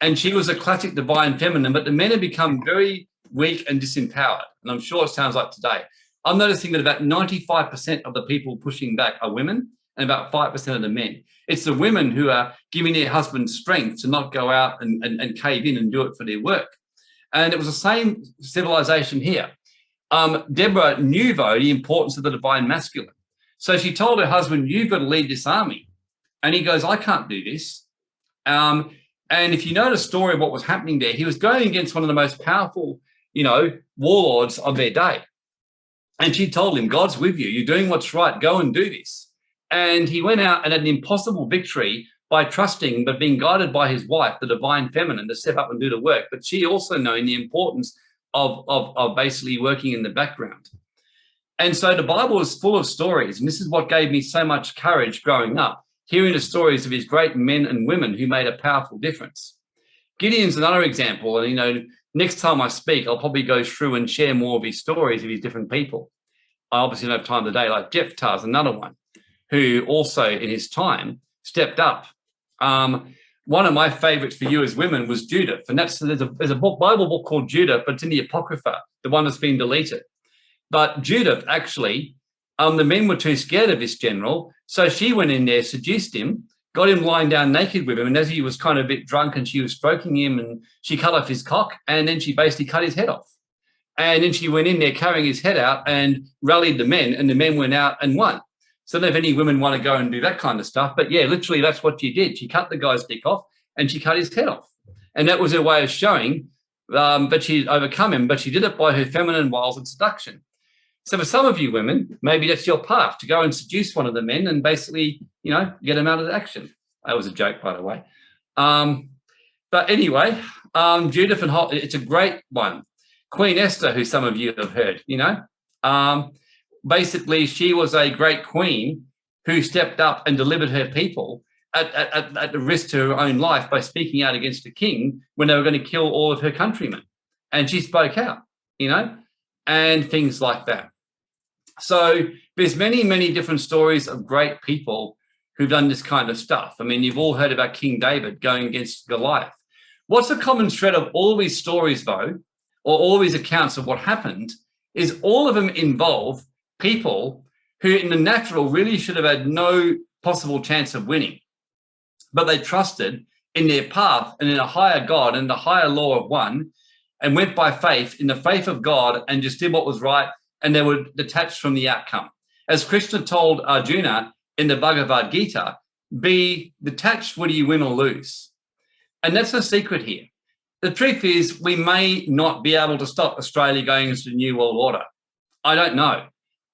and she was a classic divine feminine, but the men have become very weak and disempowered, and I'm sure it sounds like today. I'm noticing that about 95% of the people pushing back are women and about 5% of the men. It's the women who are giving their husbands strength to not go out and cave in and do it for their work. And it was the same civilization here. Deborah knew, though, the importance of the divine masculine. So she told her husband, you've got to lead this army. And he goes, I can't do this. And if you know the story of what was happening there, he was going against one of the most powerful, warlords of their day. And she told him, God's with you. You're doing what's right. Go and do this. And he went out and had an impossible victory by trusting, but being guided by his wife, the divine feminine, to step up and do the work. But she also knowing the importance of basically working in the background. And so the Bible is full of stories. And this is what gave me so much courage growing up, hearing the stories of his great men and women who made a powerful difference. Gideon's another example. And, next time I speak, I'll probably go through and share more of his stories of his different people. I obviously don't have time today, like Jephthah is another one who also in his time stepped up. One of my favorites for you as women was Judith. And there's a Bible book called Judith, but it's in the Apocrypha, the one that's been deleted. But Judith, actually, the men were too scared of this general. So she went in there, seduced him, got him lying down naked with him. And as he was kind of a bit drunk and she was stroking him, and she cut off his cock, and then she basically cut his head off. And then she went in there carrying his head out and rallied the men, and the men went out and won. So I don't know if any women want to go and do that kind of stuff, but yeah, literally that's what she did. She cut the guy's dick off and she cut his head off. And that was her way of showing that she'd overcome him, but she did it by her feminine wiles and seduction. So for some of you women, maybe that's your path, to go and seduce one of the men and basically, get them out of action. That was a joke, by the way. But anyway, Judith and it's a great one. Queen Esther, who some of you have heard, basically she was a great queen who stepped up and delivered her people at the risk to her own life by speaking out against the king when they were going to kill all of her countrymen. And she spoke out, and things like that. So there's many, many different stories of great people who've done this kind of stuff. I mean, you've all heard about King David going against Goliath. What's a common thread of all these stories, though, or all these accounts of what happened, is all of them involve people who in the natural really should have had no possible chance of winning, but they trusted in their path and in a higher God and the higher law of one, and went by faith in the faith of God and just did what was right, and they were detached from the outcome. As Krishna told Arjuna in the Bhagavad Gita, be detached whether you win or lose. And that's the secret here. The truth is we may not be able to stop Australia going into the New World Order. I don't know.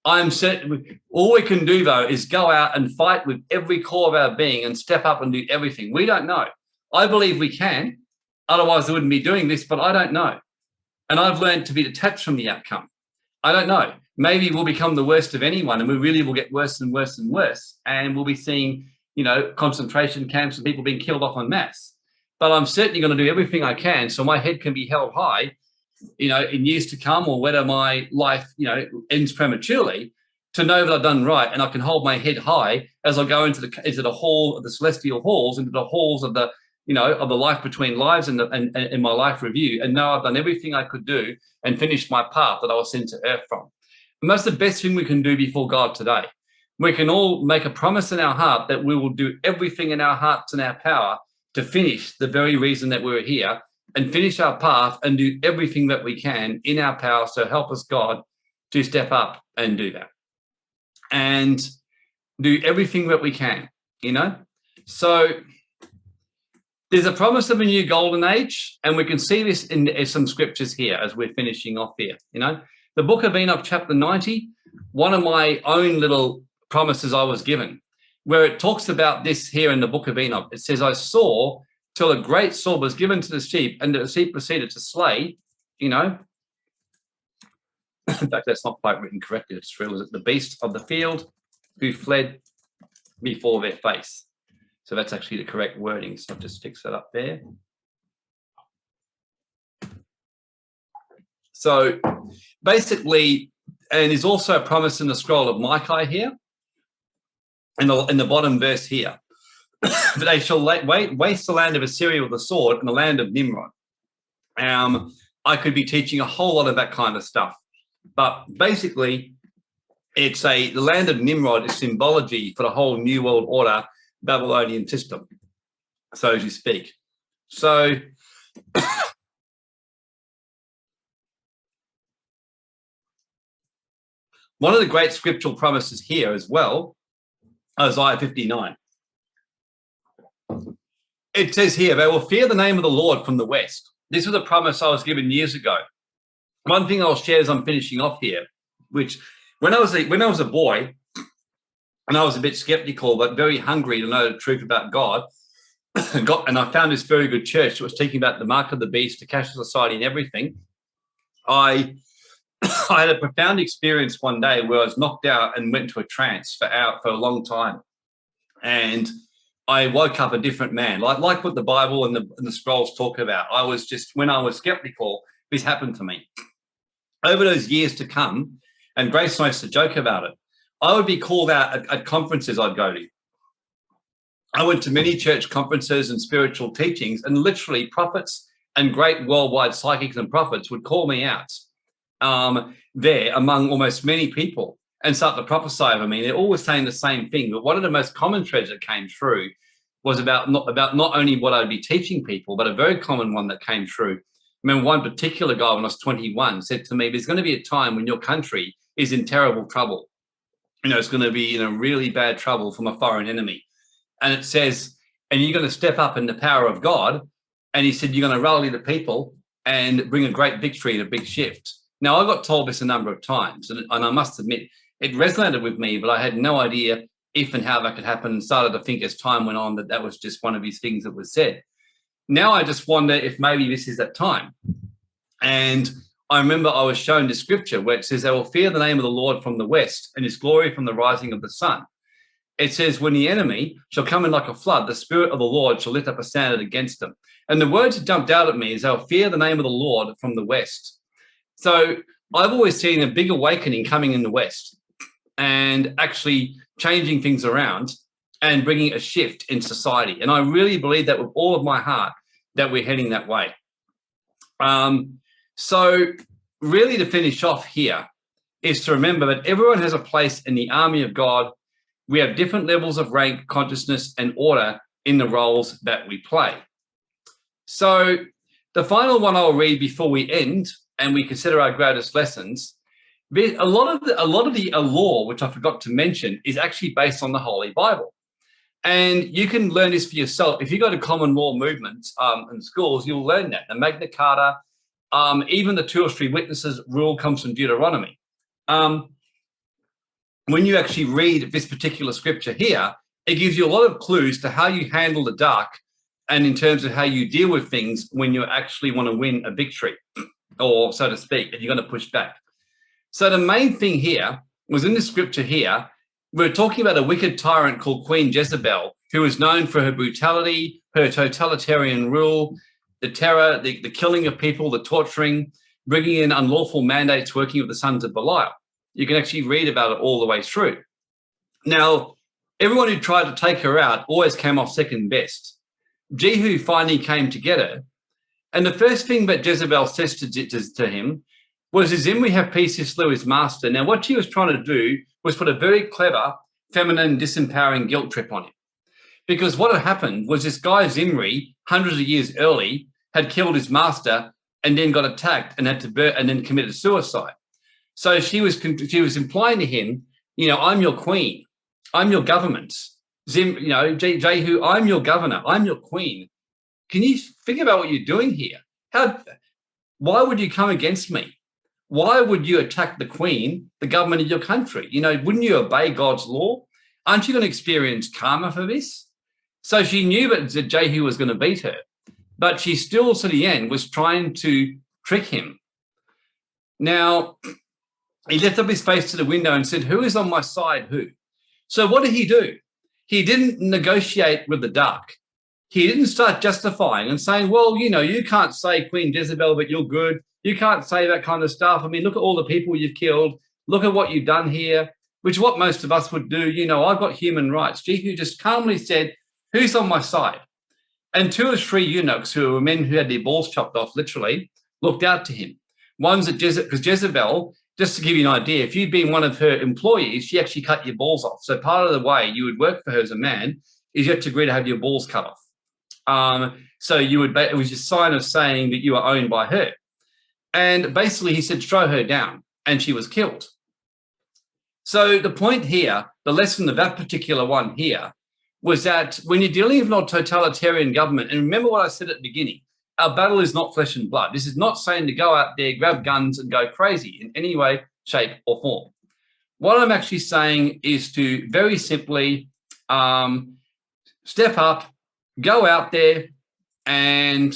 I'm certain all we can do, though, is go out and fight with every core of our being and step up and do everything. We don't know. I believe we can. Otherwise, I wouldn't be doing this, but I don't know. And I've learned to be detached from the outcome. I don't know. Maybe we'll become the worst of anyone, and we really will get worse and worse and worse. And we'll be seeing, concentration camps and people being killed off en masse. But I'm certainly going to do everything I can so my head can be held high, in years to come, or whether my life, ends prematurely, to know that I've done right, and I can hold my head high as I go into the hall of the celestial halls, into the halls of the, of the life between lives and my life review, and know I've done everything I could do and finished my path that I was sent to earth from. And that's the best thing we can do before God today. We can all make a promise in our heart that we will do everything in our hearts and our power to finish the very reason that we're here, and finish our path and do everything that we can in our power. So help us, God, to step up and do that and do everything that we can, So there's a promise of a new golden age, and we can see this in some scriptures here as we're finishing off here. The book of Enoch, chapter 90, one of my own little promises I was given, where it talks about this here in the book of Enoch. It says, I saw till a great sword was given to the sheep, and the sheep proceeded to slay, in fact, that's not quite written correctly. It's real. The beast of the field who fled before their face. So that's actually the correct wording. So I'll just fix that up there. So basically, and there's also a promise in the scroll of Micah here, in the bottom verse here. But they shall waste the land of Assyria with the sword and the land of Nimrod. I could be teaching a whole lot of that kind of stuff. But basically, the land of Nimrod is symbology for the whole New World Order Babylonian system, so as you speak. So one of the great scriptural promises here as well, Isaiah 59. It says here, they will fear the name of the Lord from the west. This was a promise I was given years ago. One thing I'll share as I'm finishing off here, which when I was a boy, and I was a bit skeptical, but very hungry to know the truth about God, and I found this very good church that was teaching about the mark of the beast, the cashless society, and everything. I had a profound experience one day where I was knocked out and went to a trance for a long time, and I woke up a different man, like what the Bible and the scrolls talk about. When I was skeptical, this happened to me. Over those years to come, and Grace likes to joke about it, I would be called out at conferences I'd go to. I went to many church conferences and spiritual teachings, and literally prophets and great worldwide psychics and prophets would call me out there among almost many people and start to prophesy over me. They're always saying the same thing, but one of the most common threads that came through was about not only what I'd be teaching people, but a very common one that came through. I remember one particular guy when I was 21 said to me, there's going to be a time when your country is in terrible trouble. It's going to be in a really bad trouble from a foreign enemy. And it says, and you're going to step up in the power of God. And he said, you're going to rally the people and bring a great victory and a big shift. Now, I got told this a number of times, and I must admit, it resonated with me, but I had no idea if and how that could happen, and started to think as time went on that was just one of these things that was said. Now I just wonder if maybe this is that time. And I remember I was shown the scripture where it says, they will fear the name of the Lord from the west and his glory from the rising of the sun. It says, when the enemy shall come in like a flood, the Spirit of the Lord shall lift up a standard against them. And the words that jumped out at me is, they'll fear the name of the Lord from the west. So I've always seen a big awakening coming in the west and actually changing things around and bringing a shift in society. And I really believe that with all of my heart that we're heading that way. So really to finish off here is to remember that everyone has a place in the army of God. We have different levels of rank, consciousness, and order in the roles that we play. So the final one I'll read before we end and we consider our greatest lessons. A lot of the law, which I forgot to mention, is actually based on the Holy Bible. And you can learn this for yourself. If you go to common law movements in schools, you'll learn that. The Magna Carta, even the 2 or 3 witnesses rule comes from Deuteronomy. When you actually read this particular scripture here, it gives you a lot of clues to how you handle the dark and in terms of how you deal with things when you actually want to win a victory, or so to speak, and you're going to push back. So the main thing here was in the scripture here, we're talking about a wicked tyrant called Queen Jezebel, who is known for her brutality, her totalitarian rule, the terror, the killing of people, the torturing, bringing in unlawful mandates, working with the sons of Belial. You can actually read about it all the way through. Now, everyone who tried to take her out always came off second best. Jehu finally came to get her. And the first thing that Jezebel says to him was, Zimri have peace, he slew his master. Now, what she was trying to do was put a very clever, feminine, disempowering guilt trip on him. Because what had happened was this guy Zimri, hundreds of years early, had killed his master and then got attacked and had to and then committed suicide. So she was implying to him, I'm your queen, I'm your government. Jehu, I'm your governor, I'm your queen. Can you think about what you're doing here? Why would you come against me? Why would you attack the queen, the government of your country? Wouldn't you obey God's law? Aren't you going to experience karma for this? So she knew that Jehu was going to beat her, but she still, to the end, was trying to trick him. Now, he lifted up his face to the window and said, who is on my side, who? So what did he do? he didn't negotiate with the dark. He didn't start justifying and saying, well, you can't say Queen Jezebel, but you're good. You can't say that kind of stuff. I mean, look at all the people you've killed. Look at what you've done here, which is what most of us would do. I've got human rights. Jehu just calmly said, who's on my side? And 2 or 3 eunuchs, who were men who had their balls chopped off, literally, looked out to him. One's at Jezebel, because Jezebel, just to give you an idea, if you'd been one of her employees, she actually cut your balls off. So part of the way you would work for her as a man is you had to agree to have your balls cut off. So it was a sign of saying that you are owned by her. And basically he said, throw her down, and she was killed. So the point here, the lesson of that particular one here, was that when you're dealing with a totalitarian government, and remember what I said at the beginning, our battle is not flesh and blood. This is not saying to go out there, grab guns and go crazy in any way, shape or form. What I'm actually saying is to very simply step up, go out there, and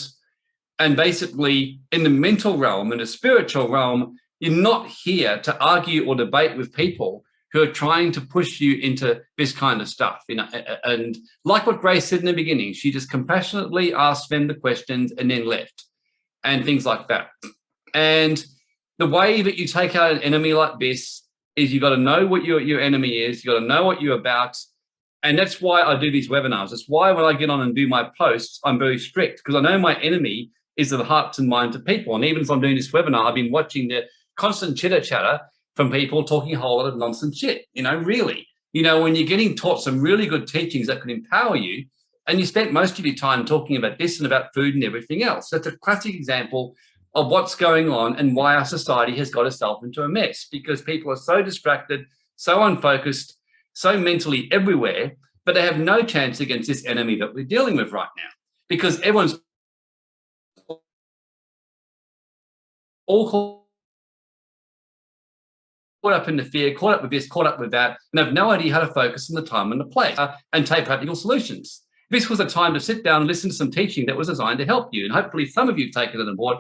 basically in the mental realm, in the spiritual realm, you're not here to argue or debate with people who are trying to push you into this kind of stuff. And like what Grace said in the beginning, she just compassionately asked them the questions and then left, and things like that. And the way that you take out an enemy like this is you've got to know what your enemy is. You've got to know what you're about. And that's why I do these webinars. That's why when I get on and do my posts, I'm very strict, because I know my enemy is the hearts and minds of people. And even as I'm doing this webinar, I've been watching the constant chitter-chatter from people talking a whole lot of nonsense shit, really. When you're getting taught some really good teachings that can empower you, and you spent most of your time talking about this and about food and everything else. That's a classic example of what's going on and why our society has got itself into a mess, because people are so distracted, so unfocused, so mentally everywhere, but they have no chance against this enemy that we're dealing with right now, because everyone's all caught up in the fear, caught up with this, caught up with that, and have no idea how to focus on the time and the place and take practical solutions. This was a time to sit down and listen to some teaching that was designed to help you. And hopefully some of you have taken it on board,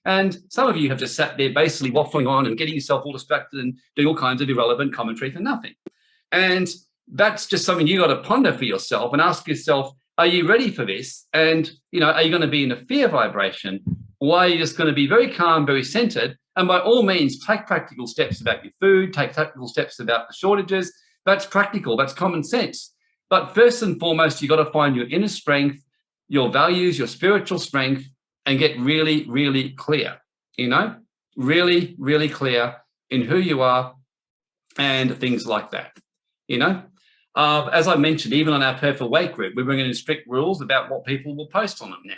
and some of you have just sat there basically waffling on and getting yourself all distracted and doing all kinds of irrelevant commentary for nothing. And that's just something you got to ponder for yourself and ask yourself, are you ready for this? And, are you going to be in a fear vibration? Or are you just going to be very calm, very centered? And by all means, take practical steps about your food, take practical steps about the shortages. That's practical, that's common sense. But first and foremost, you got to find your inner strength, your values, your spiritual strength, and get really, really clear, really, really clear in who you are and things like that, As I mentioned, even on our Perfect Weight group, we're bringing in strict rules about what people will post on them now,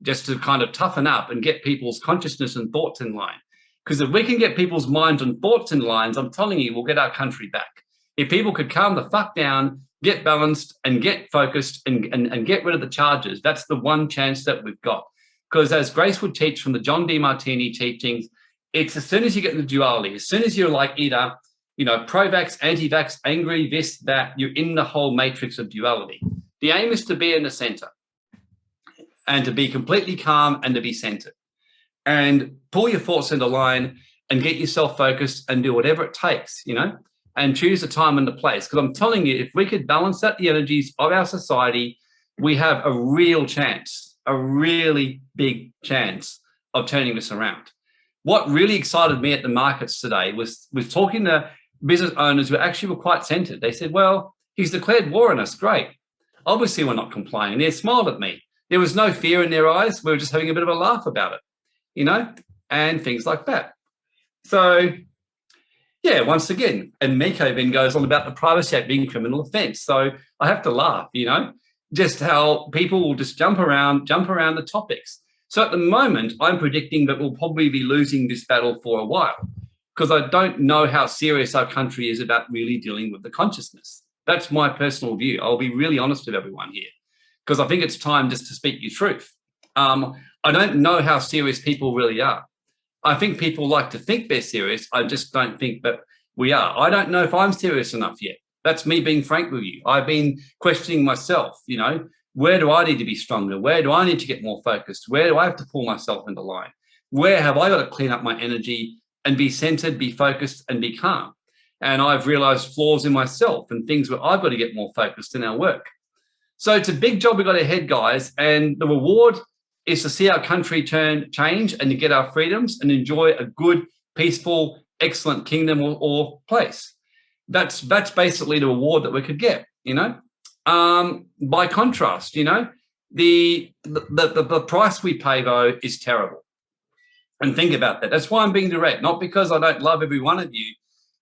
just to kind of toughen up and get people's consciousness and thoughts in line. Because if we can get people's minds and thoughts in lines, I'm telling you, we'll get our country back. If people could calm the fuck down, get balanced and get focused and get rid of the charges, that's the one chance that we've got. Because as Grace would teach from the John D. Martini teachings, it's as soon as you get in the duality, as soon as you're like either, pro-vax, anti-vax, angry, this, that, you're in the whole matrix of duality. The aim is to be in the center and to be completely calm and to be centered. And pull your thoughts into line and get yourself focused and do whatever it takes, and choose the time and the place. Because I'm telling you, if we could balance out the energies of our society, we have a real chance, a really big chance of turning this around. What really excited me at the markets today was talking to business owners who actually were quite centered. They said, well, he's declared war on us. Great. Obviously, we're not complaining. They smiled at me. There was no fear in their eyes. We were just having a bit of a laugh about it. And things like that. So, yeah, once again, and Miko then goes on about the Privacy Act being a criminal offence. So I have to laugh, just how people will just jump around the topics. So at the moment, I'm predicting that we'll probably be losing this battle for a while, because I don't know how serious our country is about really dealing with the consciousness. That's my personal view. I'll be really honest with everyone here, because I think it's time just to speak your truth. I don't know how serious people really are. I think people like to think they're serious. I just don't think that we are. I don't know if I'm serious enough yet. That's me being frank with you. I've been questioning myself, where do I need to be stronger? Where do I need to get more focused? Where do I have to pull myself into line? Where have I got to clean up my energy and be centered, be focused and be calm? And I've realized flaws in myself and things where I've got to get more focused in our work. So it's a big job we've got ahead, guys. And the reward is to see our country change and to get our freedoms and enjoy a good, peaceful, excellent kingdom or place. That's basically the reward that we could get, By contrast, the price we pay, though, is terrible. And think about that. That's why I'm being direct, not because I don't love every one of you,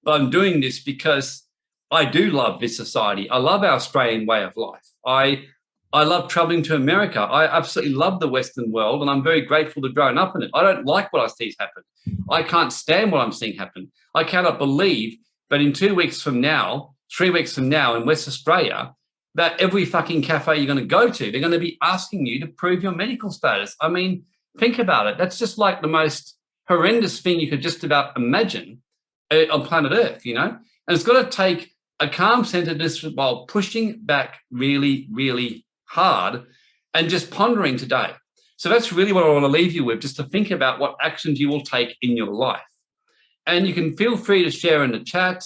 but I'm doing this because I do love this society. I love our Australian way of life. I love traveling to America. I absolutely love the Western world, and I'm very grateful to growing up in it. I don't like what I see happen. I can't stand what I'm seeing happen. I cannot believe that in 2 weeks from now, 3 weeks from now in West Australia, that every fucking cafe you're going to go to, they're going to be asking you to prove your medical status. I mean, think about it. That's just like the most horrendous thing you could just about imagine on planet Earth, And it's got to take a calm centeredness while pushing back really, really hard and just pondering today. So that's really what I want to leave you with, just to think about what actions you will take in your life. And you can feel free to share in the chat,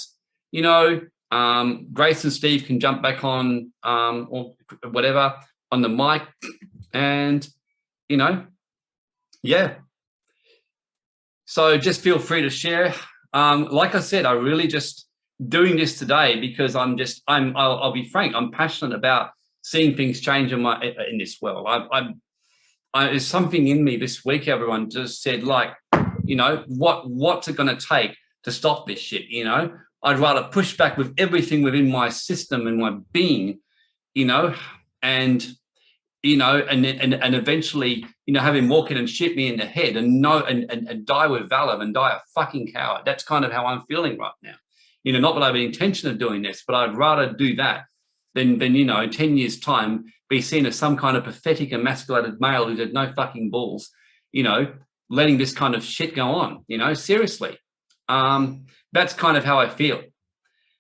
Grace and Steve can jump back on or whatever on the mic and, yeah. So just feel free to share. Like I said, I really just doing this today because I'll be frank, I'm passionate about seeing things change in this world. There's something in me this week, everyone just said, like, what's it going to take to stop this shit? I'd rather push back with everything within my system and my being, and eventually, have him walk in and shoot me in the head and die with valor and die a fucking coward. That's kind of how I'm feeling right now. Not that I have an intention of doing this, but I'd rather do that than 10 years' time be seen as some kind of pathetic, emasculated male who's had no fucking balls, letting this kind of shit go on, seriously. That's kind of how I feel.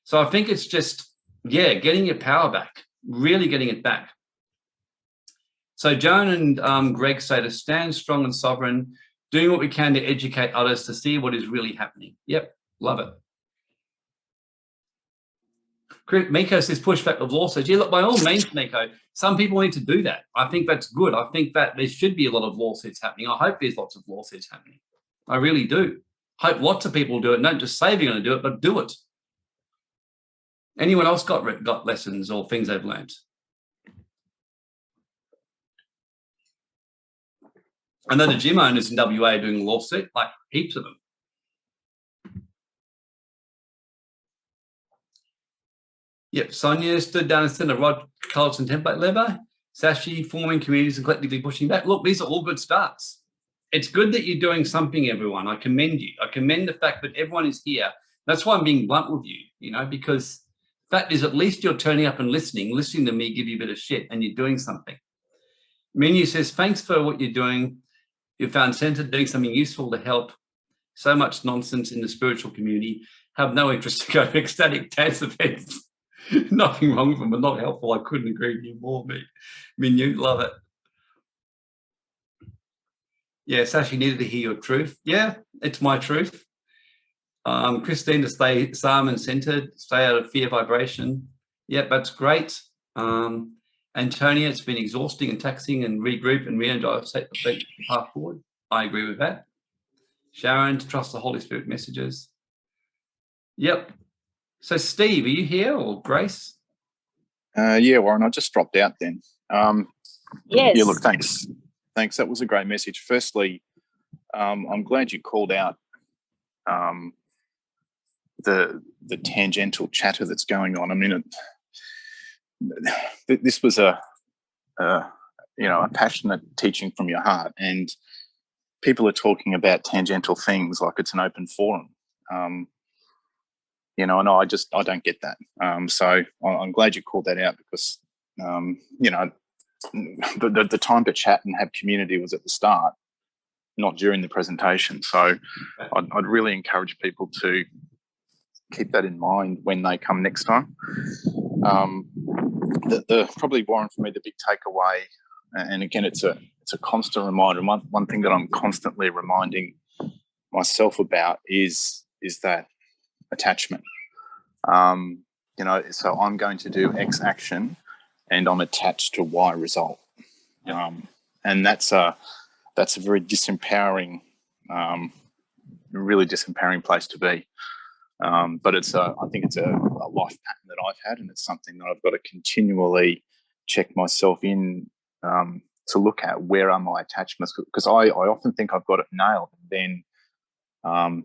So I think it's just, getting your power back, really getting it back. So Joan and Greg say to stand strong and sovereign, doing what we can to educate others to see what is really happening. Yep, love it. Miko says pushback of lawsuits. Yeah, look, by all means, Miko, some people need to do that. I think that's good. I think that there should be a lot of lawsuits happening. I hope there's lots of lawsuits happening. I really do. Hope lots of people do it. Don't just say they're going to do it, but do it. Anyone else got lessons or things they've learned? I know the gym owners in WA are doing a lawsuit, like heaps of them. Yep, Sonia stood down and said a Rod Carlson template lever, Sashi forming communities and collectively pushing back. Look, these are all good starts. It's good that you're doing something, everyone. I commend you. I commend the fact that everyone is here. That's why I'm being blunt with you, because the fact is at least you're turning up and listening to me give you a bit of shit and you're doing something. Menu says, thanks for what you're doing. You found centered, doing something useful to help. So much nonsense in the spiritual community. Have no interest to go to ecstatic dance events. Nothing wrong with them, but not helpful. I couldn't agree with you more, mate. Minu, love it. Yeah, Sashi needed to hear your truth. Yeah, it's my truth. Christine, to stay calm and centered, stay out of fear vibration. Yep, that's great. Antonia, it's been exhausting and taxing and regroup and re-energize, take the path forward. I agree with that. Sharon, to trust the Holy Spirit messages. Yep. So, Steve, are you here or Grace? Yeah, Warren, I just dropped out then. Yes. Yeah, look, thanks. That was a great message. Firstly, I'm glad you called out the tangential chatter that's going on. I mean, this was a passionate teaching from your heart, and people are talking about tangential things like it's an open forum. And I don't get that. So I'm glad you called that out because, the time to chat and have community was at the start, not during the presentation. So I'd really encourage people to keep that in mind when they come next time. Probably, Warren, for me, the big takeaway, and again, it's a constant reminder. One thing that I'm constantly reminding myself about is that attachment. You know, so I'm going to do X action and I'm attached to Y result. Yep. And that's a very disempowering, really disempowering place to be. But I think it's a life pattern that I've had, and it's something that I've got to continually check myself in to look at where are my attachments, because I often think I've got it nailed, and then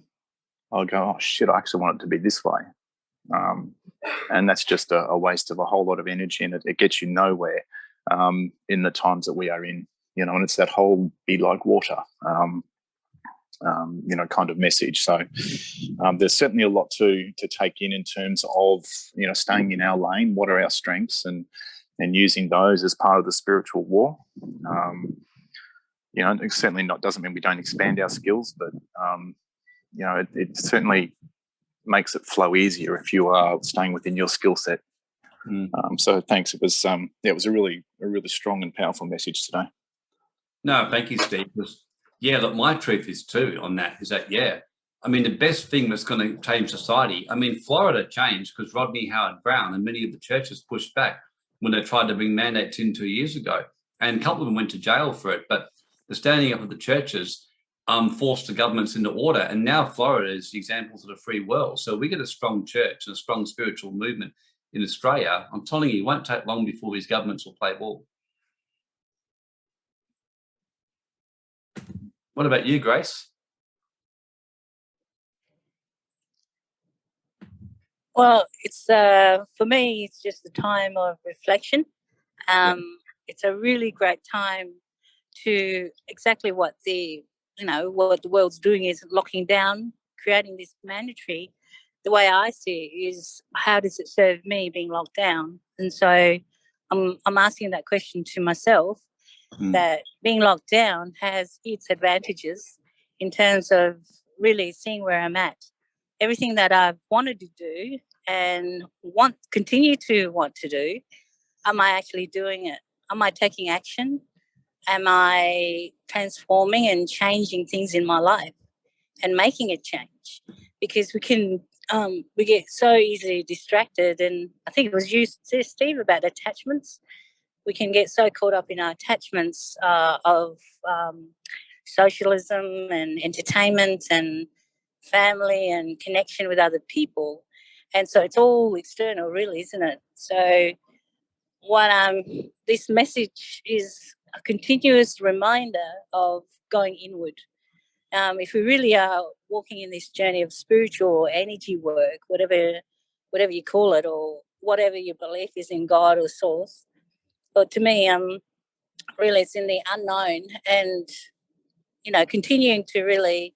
I'll go, oh shit, I actually want it to be this way. And that's just a waste of a whole lot of energy, and it gets you nowhere in the times that we are in, you know, and it's that whole be like water, you know, kind of message. So there's certainly a lot to take in terms of, you know, staying in our lane, what are our strengths, and using those as part of the spiritual war. You know, it certainly doesn't mean we don't expand our skills, but you know, it certainly makes it flow easier if you are staying within your skill set. So thanks. It was a really strong and powerful message today. No, thank you, Steve. Yeah, look, my truth is too on that is that, yeah, I mean, the best thing that's going to change society, I mean, Florida changed because Rodney Howard-Browne and many of the churches pushed back when they tried to bring mandates in 2 years ago. And a couple of them went to jail for it. But the standing up of the churches forced the governments into order. And now Florida is the examples of the free world. So we get a strong church and a strong spiritual movement in Australia. I'm telling you, it won't take long before these governments will play ball. What about you, Grace? Well, it's for me, it's just a time of reflection. It's a really great time to exactly what the world's doing is locking down, creating this mandatory. The way I see it is, how does it serve me being locked down? And so I'm asking that question to myself, that being locked down has its advantages in terms of really seeing where I'm at. Everything that I've wanted to do and continue to want to do, am I actually doing it? Am I taking action? Am I transforming and changing things in my life and making a change? Because we get so easily distracted, and I think it was you, Steve, about attachments. We can get so caught up in our attachments of socialism and entertainment and family and connection with other people. And so it's all external, really, isn't it? So this message is a continuous reminder of going inward. If we really are walking in this journey of spiritual or energy work, whatever you call it, or whatever your belief is in God or source, but to me, really it's in the unknown, and continuing to really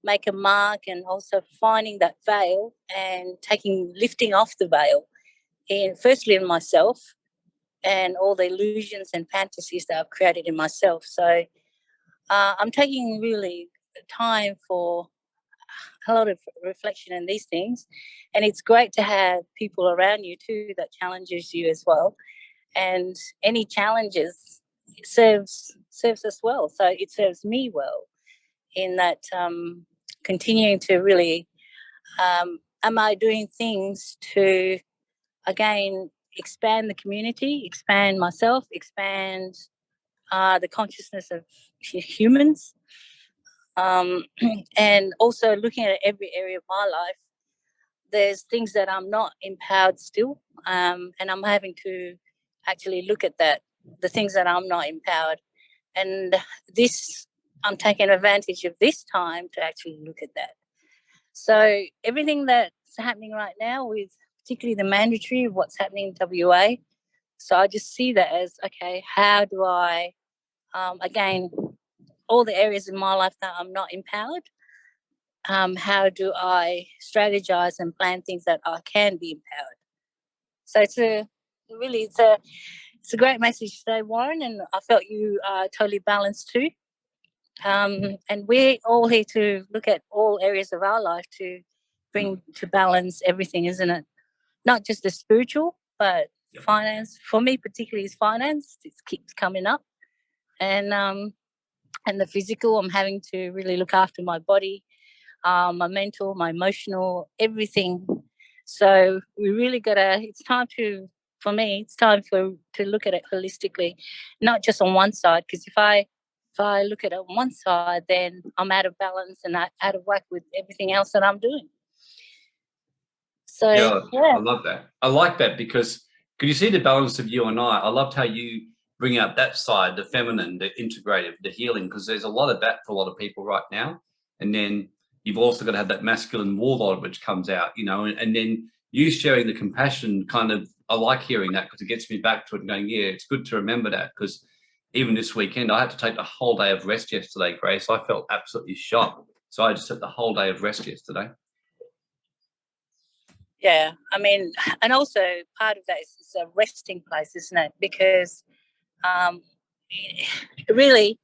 make a mark, and also finding that veil and lifting off the veil, firstly in myself and all the illusions and fantasies that I've created in myself. So I'm taking really time for a lot of reflection in these things, and it's great to have people around you too that challenges you as well. And any challenges serves us well. So it serves me well in that continuing to really, am I doing things to, again, expand the community, expand myself, expand the consciousness of humans, and also looking at every area of my life. There's things that I'm not empowered still, and I'm having to actually look at the things that I'm not empowered. And I'm taking advantage of this time to actually look at that. So everything that's happening right now, with particularly the mandatory of what's happening in WA, so I just see that as, okay, how do I, again, all the areas in my life that I'm not empowered, how do I strategize and plan things that I can be empowered? So it's a great message today, Warren, and I felt you are totally balanced too. And we're all here to look at all areas of our life to bring to balance everything, isn't it? Not just the spiritual, but finance. For me, particularly, is finance. It keeps coming up, and the physical. I'm having to really look after my body. my mental, my emotional, everything. So we really gotta. It's time to, for me, it's time to look at it holistically, not just on one side. Because if I look at it on one side, then I'm out of balance and out of whack with everything else that I'm doing. So I love that. I like that because could you see the balance of you and I loved how you bring out that side, the feminine, the integrative, the healing, because there's a lot of that for a lot of people right now. And then you've also got to have that masculine warlord which comes out, you know, and then you sharing the compassion kind of, I like hearing that because it gets me back to it and going, yeah, it's good to remember that, because even this weekend I had to take the whole day of rest yesterday, Grace. I felt absolutely shot. So I just took the whole day of rest yesterday. Yeah, I mean, and also part of that is it's a resting place, isn't it? Because really,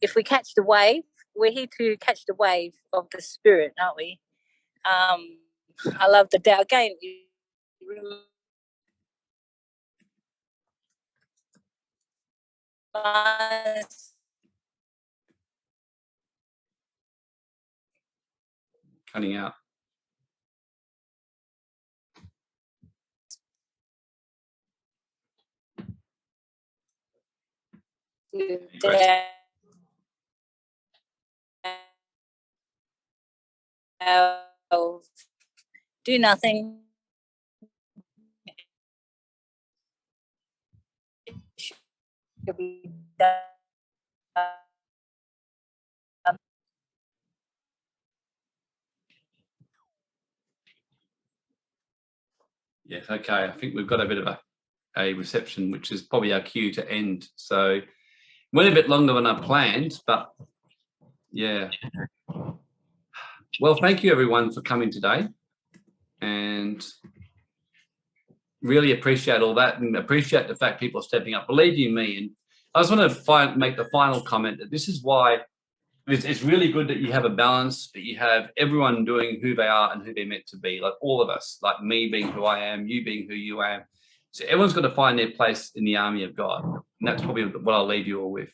if we catch the wave, we're here to catch the wave of the spirit, aren't we? I love the Tao again. Cutting out. Do nothing. Should be done. Yes, okay. I think we've got a bit of a reception, which is probably our cue to end. So went a bit longer than I planned, but yeah. Well, thank you everyone for coming today, and really appreciate all that, and appreciate the fact people are stepping up. Believe you me, and I just want to make the final comment that this is why it's really good that you have a balance, that you have everyone doing who they are and who they're meant to be, like all of us, like me being who I am, you being who you are. So everyone's got to find their place in the army of God. And that's probably what I'll leave you all with.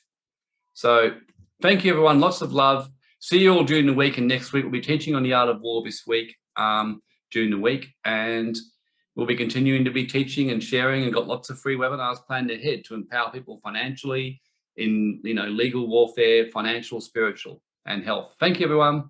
So thank you, everyone. Lots of love. See you all during the week, and next week we'll be teaching on the art of war this week, during the week. And we'll be continuing to be teaching and sharing, and got lots of free webinars planned ahead to empower people financially, in, you know, legal warfare, financial, spiritual, and health. Thank you, everyone.